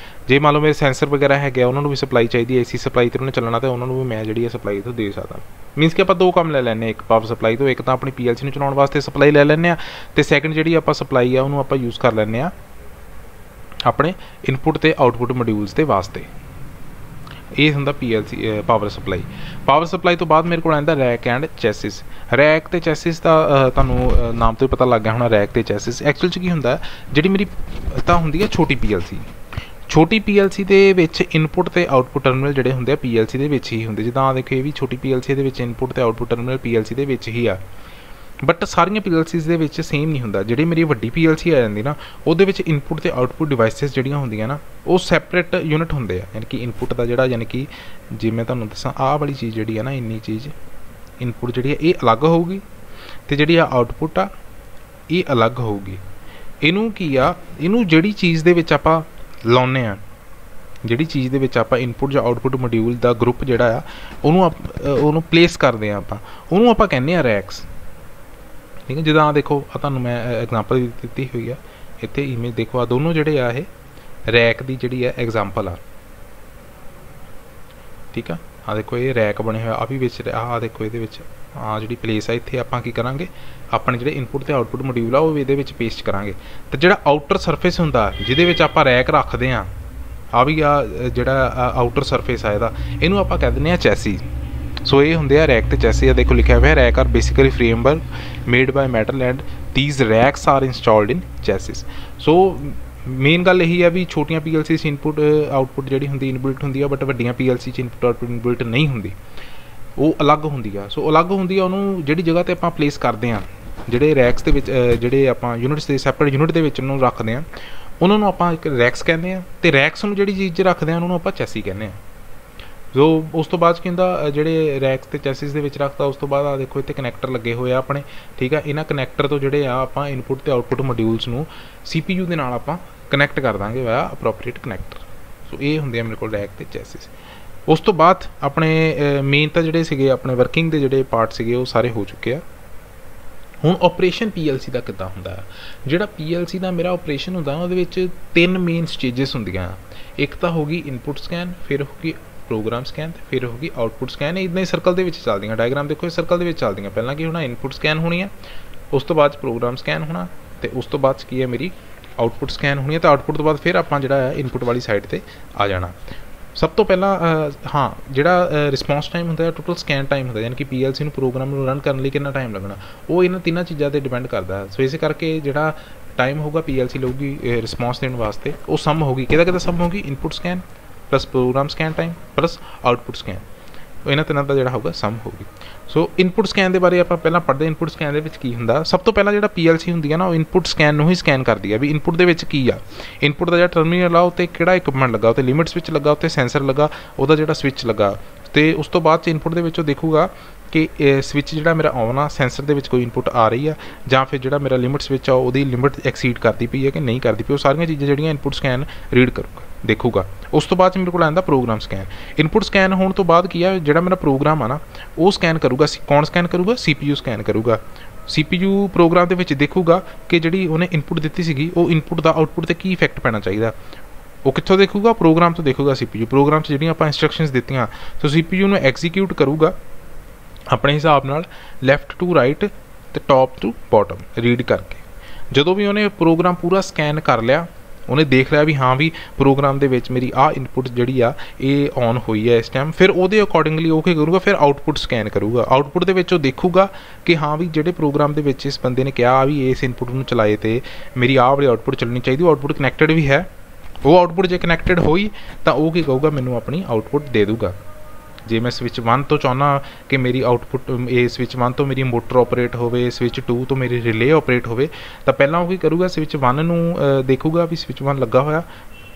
Speaker 1: ਜੇ ਮੰਨ ਲਓ ਮੇਰੇ ਸੈਂਸਰ ਵਗੈਰਾ ਹੈਗੇ ਆ ਉਹਨਾਂ ਨੂੰ ਵੀ ਸਪਲਾਈ ਚਾਹੀਦੀ, AC ਸਪਲਾਈ 'ਤੇ ਉਹਨੇ ਚੱਲਣਾ ਤਾਂ ਉਹਨਾਂ ਨੂੰ ਵੀ ਮੈਂ ਜਿਹੜੀ ਸਪਲਾਈ ਇੱਥੋਂ ਦੇ ਸਕਦਾ। ਮੀਨਸ ਕਿ ਆਪਾਂ ਦੋ ਕੰਮ ਲੈ ਲੈਂਦੇ ਹਾਂ, ਇੱਕ ਪਾਵਰ ਸਪਲਾਈ ਤੋਂ, ਇੱਕ ਤਾਂ ਆਪਣੀ PLC ਨੂੰ ਚਲਾਉਣ ਵਾਸਤੇ ਸਪਲਾਈ ਲੈ ਲੈਂਦੇ ਹਾਂ, ਅਤੇ ਸੈਕਿੰਡ ਜਿਹੜੀ ਆਪਾਂ ਸਪਲਾਈ ਆ ਉਹਨੂੰ ਆਪਾਂ ਯੂਜ਼ ਕਰ ਲੈਂਦੇ ਹਾਂ ਆਪਣੇ ਇਨਪੁਟ ਅਤੇ ਆਊਟਪੁੱਟ ਮੋਡਿਊਲਸ ਦੇ ਵਾਸਤੇ। ਇਹ ਹੁੰਦਾ PLC power supply. Power supply ਤੋਂ ਬਾਅਦ ਮੇਰੇ ਕੋਲ ਆਉਂਦਾ ਰੈਕ ਐਂਡ ਚੈਸਿਸ। ਰੈਕ ਅਤੇ ਚੈਸਿਸ ਦਾ ਤੁਹਾਨੂੰ ਨਾਮ ਤੋਂ ਹੀ ਪਤਾ ਲੱਗ ਗਿਆ ਹੋਣਾ, ਰੈਕ ਅਤੇ ਚੈਸਿਸ। ਐਕਚੁਅਲ 'ਚ ਕੀ ਹੁੰਦਾ, ਜਿਹੜੀ ਮੇਰੀ ਤਾਂ ਹੁੰਦੀ ਹੈ ਛੋਟੀ PLC। ਛੋਟੀ PLC ਦੇ ਵਿੱਚ ਇਨਪੁਟ ਅਤੇ ਆਊਟਪੁੱਟ ਟਰਮੀਨਲ ਜਿਹੜੇ ਹੁੰਦੇ ਆ PLC ਦੇ ਵਿੱਚ ਹੀ ਹੁੰਦੇ। ਜਿੱਦਾਂ ਆ ਦੇਖੋ ਇਹ ਵੀ ਛੋਟੀ PLC ਦੇ ਵਿੱਚ ਇਨਪੁਟ ਅਤੇ ਆਊਟਪੁੱਟ ਟਰਮੀਨਲ PLC ਦੇ ਵਿੱਚ ਹੀ ਆ। ਬਟ ਸਾਰੀਆਂ PLCs ਦੇ ਵਿੱਚ ਸੇਮ ਨਹੀਂ ਹੁੰਦਾ। ਜਿਹੜੀ ਮੇਰੀ ਵੱਡੀ PLC ਆ ਜਾਂਦੀ ਨਾ ਉਹਦੇ ਵਿੱਚ ਇਨਪੁਟ ਅਤੇ ਆਊਟਪੁੱਟ ਡਿਵਾਈਸਿਸ ਜਿਹੜੀਆਂ ਹੁੰਦੀਆਂ ਨਾ ਉਹ ਸੈਪਰੇਟ ਯੂਨਿਟ ਹੁੰਦੇ ਆ। ਯਾਨੀ ਕਿ ਇਨਪੁੱਟ ਦਾ ਜਿਹੜਾ, ਯਾਨੀ ਕਿ ਜੇ ਮੈਂ ਤੁਹਾਨੂੰ ਦੱਸਾਂ ਆਹ ਵਾਲੀ ਚੀਜ਼ ਜਿਹੜੀ ਆ ਨਾ, ਇੰਨੀ ਚੀਜ਼ ਇਨਪੁੱਟ ਜਿਹੜੀ ਆ ਇਹ ਅਲੱਗ ਹੋਊਗੀ ਅਤੇ ਜਿਹੜੀ ਆ ਆਊਟਪੁੱਟ ਆ ਇਹ ਅਲੱਗ ਹੋਊਗੀ। ਇਹਨੂੰ ਕੀ ਆ, ਇਹਨੂੰ ਜਿਹੜੀ ਚੀਜ਼ ਦੇ ਵਿੱਚ ਆਪਾਂ ਲਾਉਂਦੇ ਆ, ਜਿਹੜੀ ਚੀਜ਼ ਦੇ ਵਿੱਚ ਆਪਾਂ ਇਨਪੁੱਟ ਜਾਂ ਆਊਟਪੁੱਟ ਮੋਡਿਊਲ ਦਾ ਗਰੁੱਪ ਜਿਹੜਾ ਆ ਉਹਨੂੰ ਪਲੇਸ ਕਰਦੇ ਆ ਆਪਾਂ, ਉਹਨੂੰ ਆਪਾਂ ਕਹਿੰਦੇ ਆ ਰੈਕਸ। ਠੀਕ ਹੈ, ਜਿੱਦਾਂ ਆ ਦੇਖੋ ਆ ਤੁਹਾਨੂੰ ਮੈਂ ਐਗਜ਼ਾਮਪਲ ਦਿੱਤੀ ਹੋਈ ਆ, ਇੱਥੇ ਇਮੇਜ ਦੇਖੋ, ਆ ਦੋਨੋਂ ਜਿਹੜੇ ਆ ਇਹ ਰੈਕ ਦੀ ਜਿਹੜੀ ਆ ਐਗਜ਼ਾਮਪਲ ਆ। ਠੀਕ ਆ, ਆ ਦੇਖੋ ਇਹ ਰੈਕ ਬਣੇ ਹੋਇਆ, ਆ ਵੀ ਵਿੱਚ ਆ ਦੇਖੋ ਇਹਦੇ ਵਿੱਚ ਆ ਜਿਹੜੀ ਪਲੇਸ ਆ, ਇੱਥੇ ਆਪਾਂ ਕੀ ਕਰਾਂਗੇ ਆਪਣੇ ਜਿਹੜੇ ਇਨਪੁੱਟ ਅਤੇ ਆਊਟਪੁੱਟ ਮੋਡਿਊਲ ਆ ਉਹ ਇਹਦੇ ਵਿੱਚ ਪੇਸਟ ਕਰਾਂਗੇ। ਅਤੇ ਜਿਹੜਾ ਆਊਟਰ ਸਰਫੇਸ ਹੁੰਦਾ ਜਿਹਦੇ ਵਿੱਚ ਆਪਾਂ ਰੈਕ ਰੱਖਦੇ ਹਾਂ, ਆ ਵੀ ਆ ਜਿਹੜਾ ਆਊਟਰ ਸਰਫੇਸ ਆ ਇਹਨੂੰ ਆਪਾਂ ਕਹਿ ਦਿੰਦੇ ਹਾਂ ਚੈਸੀ। ਸੋ ਇਹ ਹੁੰਦੇ ਆ ਰੈਕ ਅਤੇ ਚੈਸੀ। ਆ ਦੇਖੋ ਲਿਖਿਆ ਹੋਇਆ rack are basically framework made by metal and these racks are installed in chassis. So main ਗੱਲ ਇਹੀ ਆ ਵੀ ਛੋਟੀਆਂ PLC 'ਚ ਇਨਪੁੱਟ ਆਊਟਪੁੱਟ ਜਿਹੜੀ ਹੁੰਦੀ ਇਨਬਿਲਟ ਹੁੰਦੀ ਆ, ਬਟ ਵੱਡੀਆਂ PLC 'ਚ ਇਨਪੁੱਟ ਆਊਟਪੁੱਟ ਇਨਬਿਲਟ ਨਹੀਂ ਹੁੰਦੀ, ਉਹ ਅਲੱਗ ਹੁੰਦੀ ਆ। ਸੋ ਅਲੱਗ ਹੁੰਦੀ ਆ, ਉਹਨੂੰ ਜਿਹੜੀ ਜਗ੍ਹਾ 'ਤੇ ਆਪਾਂ ਪਲੇਸ ਕਰਦੇ ਹਾਂ, ਜਿਹੜੇ ਰੈਕਸ ਦੇ ਵਿੱਚ ਜਿਹੜੇ ਆਪਾਂ ਯੂਨਿਟਸ ਦੇ ਸੈਪਰੇਟ ਯੂਨਿਟ ਦੇ ਵਿੱਚ ਉਹਨੂੰ ਰੱਖਦੇ ਹਾਂ, ਉਹਨਾਂ ਨੂੰ ਆਪਾਂ ਇੱਕ ਰੈਕਸ ਕਹਿੰਦੇ ਹਾਂ। ਅਤੇ ਰੈਕਸ ਨੂੰ ਜਿਹੜੀ ਚੀਜ਼ 'ਚ ਰੱਖਦੇ ਹਾਂ ਉਹਨੂੰ ਆਪਾਂ ਚੈਸੀ ਕਹਿੰਦੇ ਹਾਂ। ਜੋ ਉਸ ਤੋਂ ਬਾਅਦ 'ਚ ਕਹਿੰਦਾ ਜਿਹੜੇ ਰੈਕਸ ਅਤੇ ਚੈਸਿਸ ਦੇ ਵਿੱਚ ਰੱਖਦਾ, ਉਸ ਤੋਂ ਬਾਅਦ ਆ ਦੇਖੋ ਇੱਥੇ ਕਨੈਕਟਰ ਲੱਗੇ ਹੋਏ ਆ ਆਪਣੇ। ਠੀਕ ਆ, ਇਹਨਾਂ ਕਨੈਕਟਰ ਤੋਂ ਜਿਹੜੇ ਆ ਆਪਾਂ ਇਨਪੁੱਟ ਅਤੇ ਆਊਟਪੁੱਟ ਮੋਡਿਊਲਸ ਨੂੰ CPU ਦੇ ਨਾਲ ਆਪਾਂ ਕਨੈਕਟ ਕਰ ਦਾਂਗੇ ਵਾਇਆ ਅਪਰੋਪਰੀਏਟ ਕਨੈਕਟਰ। ਸੋ ਇਹ ਹੁੰਦੇ ਆ ਮੇਰੇ ਕੋਲ ਰੈਕ ਅਤੇ ਚੈਸਿਸ। ਉਸ ਤੋਂ ਬਾਅਦ ਆਪਣੇ ਮੇਨ ਤਾਂ ਜਿਹੜੇ ਸੀਗੇ ਆਪਣੇ ਵਰਕਿੰਗ ਦੇ ਜਿਹੜੇ ਪਾਰਟ ਸੀਗੇ ਉਹ ਸਾਰੇ ਹੋ ਚੁੱਕੇ ਆ। ਹੁਣ ਆਪਰੇਸ਼ਨ PLC ਦਾ ਕਿੱਦਾਂ ਹੁੰਦਾ? ਜਿਹੜਾ PLC ਦਾ ਮੇਰਾ ਆਪਰੇਸ਼ਨ ਹੁੰਦਾ ਉਹਦੇ ਵਿੱਚ 3 ਮੇਨ ਸਟੇਜਸ ਹੁੰਦੀਆਂ। ਇੱਕ ਤਾਂ ਹੋ ਗਈ ਇਨਪੁਟ ਸਕੈਨ, ਫਿਰ ਹੋ ਗਈ ਪ੍ਰੋਗਰਾਮ ਸਕੈਨ, ਫਿਰ ਹੋ ਗਈ ਆਊਟਪੁੱਟ ਸਕੈਨ। ਇੱਦਾਂ ਹੀ ਸਰਕਲ ਦੇ ਵਿੱਚ ਚੱਲਦੀਆਂ, ਡਾਇਗਰਾਮ ਦੇਖੋ ਸਰਕਲ ਦੇ ਵਿੱਚ ਚੱਲਦੀਆਂ। ਪਹਿਲਾਂ ਕੀ ਹੋਣਾ, ਇਨਪੁਟ ਸਕੈਨ ਹੋਣੀ ਹੈ, ਉਸ ਤੋਂ ਬਾਅਦ ਪ੍ਰੋਗਰਾਮ ਸਕੈਨ ਹੋਣਾ, ਅਤੇ ਉਸ ਤੋਂ ਬਾਅਦ ਕੀ ਹੈ ਮੇਰੀ ਆਊਟਪੁੱਟ ਸਕੈਨ ਹੋਣੀ ਹੈ। ਤਾਂ ਆਊਟਪੁੱਟ ਤੋਂ ਬਾਅਦ ਫਿਰ ਆਪਾਂ ਜਿਹੜਾ ਹੈ ਇਨਪੁੱਟ ਵਾਲੀ ਸਾਈਡ 'ਤੇ ਆ ਜਾਣਾ। ਸਭ ਤੋਂ ਪਹਿਲਾਂ ਹਾਂ ਜਿਹੜਾ ਰਿਸਪੌਂਸ ਟਾਈਮ ਹੁੰਦਾ ਟੋਟਲ ਸਕੈਨ ਟਾਈਮ ਹੁੰਦਾ, ਯਾਨੀ ਕਿ PLC ਨੂੰ ਪ੍ਰੋਗਰਾਮ ਨੂੰ ਰਨ ਕਰਨ ਲਈ ਕਿੰਨਾ ਟਾਈਮ ਲੱਗਣਾ, ਉਹ ਇਹਨਾਂ ਤਿੰਨਾਂ ਚੀਜ਼ਾਂ 'ਤੇ ਡਿਪੈਂਡ ਕਰਦਾ। ਸੋ ਇਸੇ ਕਰਕੇ ਜਿਹੜਾ ਟਾਈਮ ਹੋਊਗਾ PLC ਲਊਗੀ ਰਿਸਪੌਂਸ ਦੇਣ ਵਾਸਤੇ, ਉਹ ਸਮ ਹੋਊਗੀ ਕਿਹਦਾ ਸਮ ਹੋਊਗੀ, input scan plus program scan time plus output scan, ਇਹਨਾਂ ਤਿੰਨਾਂ ਦਾ ਜਿਹੜਾ ਹੋਊਗਾ ਸਮ ਹੋਊਗੀ। ਸੋ ਇਨਪੁੱਟ ਸਕੈਨ ਦੇ ਬਾਰੇ ਆਪਾਂ ਪਹਿਲਾਂ ਪੜ੍ਹਦੇ। ਇਨਪੁੱਟ ਸਕੈਨ ਦੇ ਵਿੱਚ ਕੀ ਹੁੰਦਾ? ਸਭ ਤੋਂ ਪਹਿਲਾਂ ਜਿਹੜਾ PLC ਹੁੰਦੀ ਹੈ ਨਾ, ਉਹ ਇਨਪੁੱਟ ਸਕੈਨ ਨੂੰ ਹੀ ਸਕੈਨ ਕਰਦੀ ਹੈ ਵੀ ਇਨਪੁੱਟ ਦੇ ਵਿੱਚ ਕੀ ਆ। ਇਨਪੁੱਟ ਦਾ ਜਿਹੜਾ ਟਰਮੀਨਲ ਆ ਉੱਤੇ ਕਿਹੜਾ ਇਕੁਇਪਮੈਂਟ ਲੱਗਾ, ਉੱਤੇ ਲਿਮਿਟ ਸਵਿਚ ਲੱਗਾ, ਉੱਤੇ ਸੈਂਸਰ ਲੱਗਾ, ਉਹਦਾ ਜਿਹੜਾ ਸਵਿਚ ਲੱਗਾ, ਅਤੇ ਉਸ ਤੋਂ ਬਾਅਦ 'ਚ ਇਨਪੁੱਟ ਦੇ ਵਿੱਚ ਉਹ ਦੇਖੂਗਾ ਕਿ ਸਵਿਚ ਜਿਹੜਾ ਮੇਰਾ ਔਨ ਆ, ਸੈਂਸਰ ਦੇ ਵਿੱਚ ਕੋਈ ਇਨਪੁੱਟ ਆ ਰਹੀ ਆ, ਜਾਂ ਫਿਰ ਜਿਹੜਾ ਮੇਰਾ ਲਿਮਿਟ ਸਵਿਚ ਆ ਉਹਦੀ ਲਿਮਿਟ ਐਕਸੀਡ ਕਰਦੀ ਪਈ ਹੈ ਕਿ ਨਹੀਂ ਕਰਦੀ ਪਈ। ਉਹ ਸਾਰੀਆਂ ਚੀਜ਼ਾਂ ਜਿਹੜੀਆਂ ਇਨਪੁੱਟ ਸਕੈਨ ਰੀਡ ਕਰੂਗਾ, ਦੇਖੂਗਾ। ਉਸ ਤੋਂ ਬਾਅਦ 'ਚ ਮੇਰੇ ਕੋਲ ਆਉਂਦਾ ਪ੍ਰੋਗਰਾਮ ਸਕੈਨ। ਇਨਪੁੱਟ ਸਕੈਨ ਹੋਣ ਤੋਂ ਬਾਅਦ ਕੀ ਆ, ਜਿਹੜਾ ਮੇਰਾ ਪ੍ਰੋਗਰਾਮ ਆ ਨਾ ਉਹ ਸਕੈਨ ਕਰੂਗਾ। ਕੌਣ ਸਕੈਨ ਕਰੂਗਾ? CPU ਸਕੈਨ ਕਰੂਗਾ। CPU ਪ੍ਰੋਗਰਾਮ ਦੇ ਵਿੱਚ ਦੇਖੂਗਾ ਕਿ ਜਿਹੜੀ ਉਹਨੇ ਇਨਪੁੱਟ ਦਿੱਤੀ ਸੀਗੀ, ਉਹ ਇਨਪੁੱਟ ਦਾ ਆਊਟਪੁੱਟ 'ਤੇ ਕੀ ਇਫੈਕਟ ਪੈਣਾ ਚਾਹੀਦਾ। ਉਹ ਕਿੱਥੋਂ ਦੇਖੂਗਾ? ਪ੍ਰੋਗਰਾਮ ਤੋਂ ਦੇਖੂਗਾ। CPU ਪ੍ਰੋਗਰਾਮ 'ਚ ਜਿਹੜੀਆਂ ਆਪਾਂ ਇੰਸਟਰਕਸ਼ਨਸ ਦਿੱਤੀਆਂ, ਸੋ CPU ਨੂੰ ਐਗਜ਼ੀਕਿਊਟ ਕਰੂਗਾ ਆਪਣੇ ਹਿਸਾਬ ਨਾਲ, ਲੈਫਟ ਟੂ ਰਾਈਟ ਅਤੇ ਟੌਪ ਟੂ ਬਾਟਮ ਰੀਡ ਕਰਕੇ। ਜਦੋਂ ਵੀ ਉਹਨੇ ਪ੍ਰੋਗਰਾਮ ਪੂਰਾ ਸਕੈਨ ਕਰ ਲਿਆ, ਉਹਨੇ ਦੇਖ ਲਿਆ ਵੀ ਹਾਂ ਵੀ ਪ੍ਰੋਗਰਾਮ ਦੇ ਵਿੱਚ ਮੇਰੀ ਆਹ ਇਨਪੁੱਟ ਜਿਹੜੀ ਆ ਇਹ ਔਨ ਹੋਈ ਹੈ ਇਸ ਟਾਈਮ, ਫਿਰ ਉਹਦੇ ਅਕੋਰਡਿੰਗਲੀ ਉਹ ਕੀ ਕਰੂਗਾ, ਫਿਰ ਆਊਟਪੁੱਟ ਸਕੈਨ ਕਰੂਗਾ। ਆਊਟਪੁੱਟ ਦੇ ਵਿੱਚ ਉਹ ਦੇਖੂਗਾ ਕਿ ਹਾਂ ਵੀ ਜਿਹੜੇ ਪ੍ਰੋਗਰਾਮ ਦੇ ਵਿੱਚ ਇਸ ਬੰਦੇ ਨੇ ਕਿਹਾ ਵੀ ਇਸ ਇਨਪੁੱਟ ਨੂੰ ਚਲਾਏ ਤੇ ਮੇਰੀ ਆਹ ਵਾਲੀ ਆਊਟਪੁੱਟ ਚੱਲਣੀ ਚਾਹੀਦੀ, ਉਹ ਆਊਟਪੁੱਟ ਕਨੈਕਟਡ ਵੀ ਹੈ। ਉਹ ਆਊਟਪੁੱਟ ਜੇ ਕਨੈਕਟਡ ਹੋਈ ਤਾਂ ਉਹ ਕੀ ਕਹੂਗਾ, ਮੈਨੂੰ ਆਪਣੀ ਆਊਟਪੁੱਟ ਦੇ ਦੂਗਾ। ਜੇ ਮੈਂ ਸਵਿਚ 1 ਤੋਂ ਚਾਹੁੰਦਾ ਕਿ ਮੇਰੀ ਆਊਟਪੁੱਟ ਇਹ ਸਵਿਚ 1 ਤੋਂ ਮੇਰੀ ਮੋਟਰ ਆਪਰੇਟ ਹੋਵੇ, ਸਵਿਚ 2 ਤੋਂ ਮੇਰੀ ਰਿਲੇ ਆਪਰੇਟ ਹੋਵੇ, ਤਾਂ ਪਹਿਲਾਂ ਉਹ ਕੀ ਕਰੂਗਾ, ਸਵਿਚ 1 ਨੂੰ ਦੇਖੂਗਾ ਵੀ ਸਵਿਚ 1 ਲੱਗਾ ਹੋਇਆ,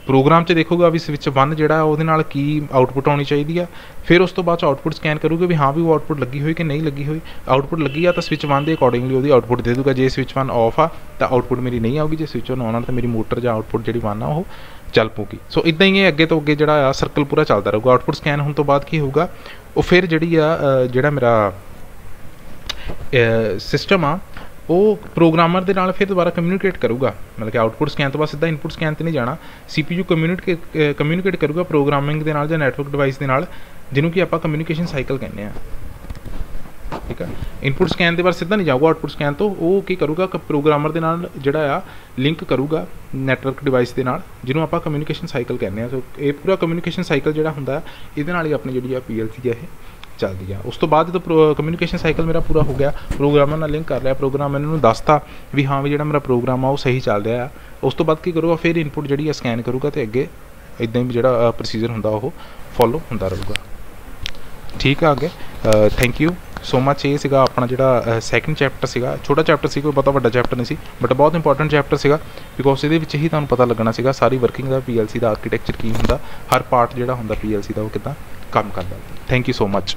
Speaker 1: ਪ੍ਰੋਗਰਾਮ 'ਚ ਦੇਖੂਗਾ ਵੀ ਸਵਿਚ 1 ਜਿਹੜਾ ਉਹਦੇ ਨਾਲ ਕੀ ਆਊਟਪੁੱਟ ਆਉਣੀ ਚਾਹੀਦੀ ਆ। ਫਿਰ ਉਸ ਤੋਂ ਬਾਅਦ 'ਚ ਆਊਟਪੁੱਟ ਸਕੈਨ ਕਰੂਗਾ ਵੀ ਹਾਂ ਵੀ ਉਹ ਆਊਟਪੁੱਟ ਲੱਗੀ ਹੋਈ ਕਿ ਨਹੀਂ ਲੱਗੀ ਹੋਈ। ਆਊਟਪੁੱਟ ਲੱਗੀ ਆ ਤਾਂ ਸਵਿਚ 1 ਦੇ ਅਕੋਰਡਿੰਗਲੀ ਉਹਦੀ ਆਊਟਪੁੱਟ ਦੇ ਦੂਗਾ। ਜੇ ਸਵਿਚ 1 ਆਫ ਆ ਤਾਂ ਆਊਟਪੁੱਟ ਮੇਰੀ ਨਹੀਂ ਆਊਗੀ, ਜੇ ਸਵਿਚ 1 ਆਨ ਆ ਤਾਂ ਮੇਰੀ ਮੋਟਰ ਜਾਂ ਆਊਟਪੁੱਟ ਜਿਹੜੀ 1 ਆ ਉਹ ਚੱਲ ਪਊਗੀ। ਸੋ ਇੱਦਾਂ ਹੀ ਇਹ ਅੱਗੇ ਤੋਂ ਅੱਗੇ ਜਿਹੜਾ ਆ ਸਰਕਲ ਪੂਰਾ ਚੱਲਦਾ ਰਹੂਗਾ। ਆਊਟਪੁੱਟ ਸਕੈਨ ਹੋਣ ਤੋਂ ਬਾਅਦ ਕੀ ਹੋਊਗਾ, ਉਹ ਫਿਰ ਜਿਹੜੀ ਆ ਜਿਹੜਾ ਮੇਰਾ ਸਿਸਟਮ ਆ ਉਹ ਪ੍ਰੋਗਰਾਮਰ ਦੇ ਨਾਲ ਫਿਰ ਦੁਬਾਰਾ ਕਮਿਊਨੀਕੇਟ ਕਰੂਗਾ। ਮਤਲਬ ਕਿ ਆਊਟਪੁੱਟ ਸਕੈਨ ਤੋਂ ਬਾਅਦ ਸਿੱਧਾ ਇਨਪੁੱਟ ਸਕੈਨ 'ਤੇ ਨਹੀਂ ਜਾਣਾ। CPU ਕਮਿਊਨੀਕੇਟ ਕਰੂਗਾ ਪ੍ਰੋਗਰਾਮਿੰਗ ਦੇ ਨਾਲ ਜਾਂ ਨੈਟਵਰਕ ਡਿਵਾਈਸ ਦੇ ਨਾਲ, ਜਿਹਨੂੰ ਕਿ ਆਪਾਂ ਕਮਿਊਨੀਕੇਸ਼ਨ ਸਾਈਕਲ ਕਹਿੰਦੇ ਹਾਂ। ਠੀਕ ਹੈ, ਇਨਪੁੱਟ ਸਕੈਨ ਦੇ ਬਾਅਦ ਸਿੱਧਾ ਨਹੀਂ ਜਾਊਗਾ ਆਊਟਪੁੱਟ ਸਕੈਨ ਤੋਂ, ਉਹ ਕੀ ਕਰੂਗਾ, ਪ੍ਰੋਗਰਾਮਰ ਦੇ ਨਾਲ ਜਿਹੜਾ ਆ ਲਿੰਕ ਕਰੂਗਾ ਨੈਟਵਰਕ ਡਿਵਾਈਸ ਦੇ ਨਾਲ, ਜਿਹਨੂੰ ਆਪਾਂ ਕਮਿਊਨੀਕੇਸ਼ਨ ਸਾਈਕਲ ਕਹਿੰਦੇ ਹਾਂ। ਸੋ ਇਹ ਪੂਰਾ ਕਮਿਊਨੀਕੇਸ਼ਨ ਸਾਈਕਲ ਜਿਹੜਾ ਹੁੰਦਾ ਇਹਦੇ ਨਾਲ ਹੀ ਆਪਣੀ ਜਿਹੜੀ ਆ PLC ਆ ਇਹ ਚੱਲਦੀ ਆ। ਉਸ ਤੋਂ ਬਾਅਦ ਜਦੋਂ ਕਮਿਊਨੀਕੇਸ਼ਨ ਸਾਈਕਲ ਮੇਰਾ ਪੂਰਾ ਹੋ ਗਿਆ, ਪ੍ਰੋਗਰਾਮਰ ਨਾਲ ਲਿੰਕ ਕਰ ਲਿਆ, ਪ੍ਰੋਗਰਾਮਰ ਨੂੰ ਦੱਸਤਾ ਵੀ ਹਾਂ ਵੀ ਜਿਹੜਾ ਮੇਰਾ ਪ੍ਰੋਗਰਾਮ ਆ ਉਹ ਸਹੀ ਚੱਲ ਰਿਹਾ ਆ। ਉਸ ਤੋਂ ਬਾਅਦ ਕੀ ਕਰੂਗਾ, ਫਿਰ ਇਨਪੁੱਟ ਜਿਹੜੀ ਆ ਸਕੈਨ ਕਰੂਗਾ ਅਤੇ ਅੱਗੇ ਇੱਦਾਂ ਹੀ ਜਿਹੜਾ ਪ੍ਰੋਸੀਜਰ ਹੁੰਦਾ ਉਹ ਫੋਲੋ ਹੁੰਦਾ ਰਹੂਗਾ। ਠੀਕ ਆ ਅੱਗੇ। ਥੈਂਕ ਯੂ ਸੋ ਮੱਚ। ਇਹ ਸੀਗਾ ਆਪਣਾ ਜਿਹੜਾ ਸੈਕਿੰਡ ਚੈਪਟਰ ਸੀਗਾ। ਛੋਟਾ ਚੈਪਟਰ ਸੀ, ਕੋਈ ਬਹੁਤਾ ਵੱਡਾ ਚੈਪਟਰ ਨਹੀਂ ਸੀ, ਬਟ ਬਹੁਤ ਇੰਪੋਰਟੈਂਟ ਚੈਪਟਰ ਸੀਗਾ, ਬਿਕੋਜ਼ ਇਹਦੇ ਵਿੱਚ ਹੀ ਤੁਹਾਨੂੰ ਪਤਾ ਲੱਗਣਾ ਸੀਗਾ ਸਾਰੀ ਵਰਕਿੰਗ ਦਾ PLC ਦਾ ਆਰਕੀਟੈਕਚਰ ਕੀ ਹੁੰਦਾ, ਹਰ ਪਾਰਟ ਜਿਹੜਾ ਹੁੰਦਾ PLC ਦਾ ਉਹ ਕਿੱਦਾਂ ਕੰਮ ਕਰਦਾ। Thank you so much.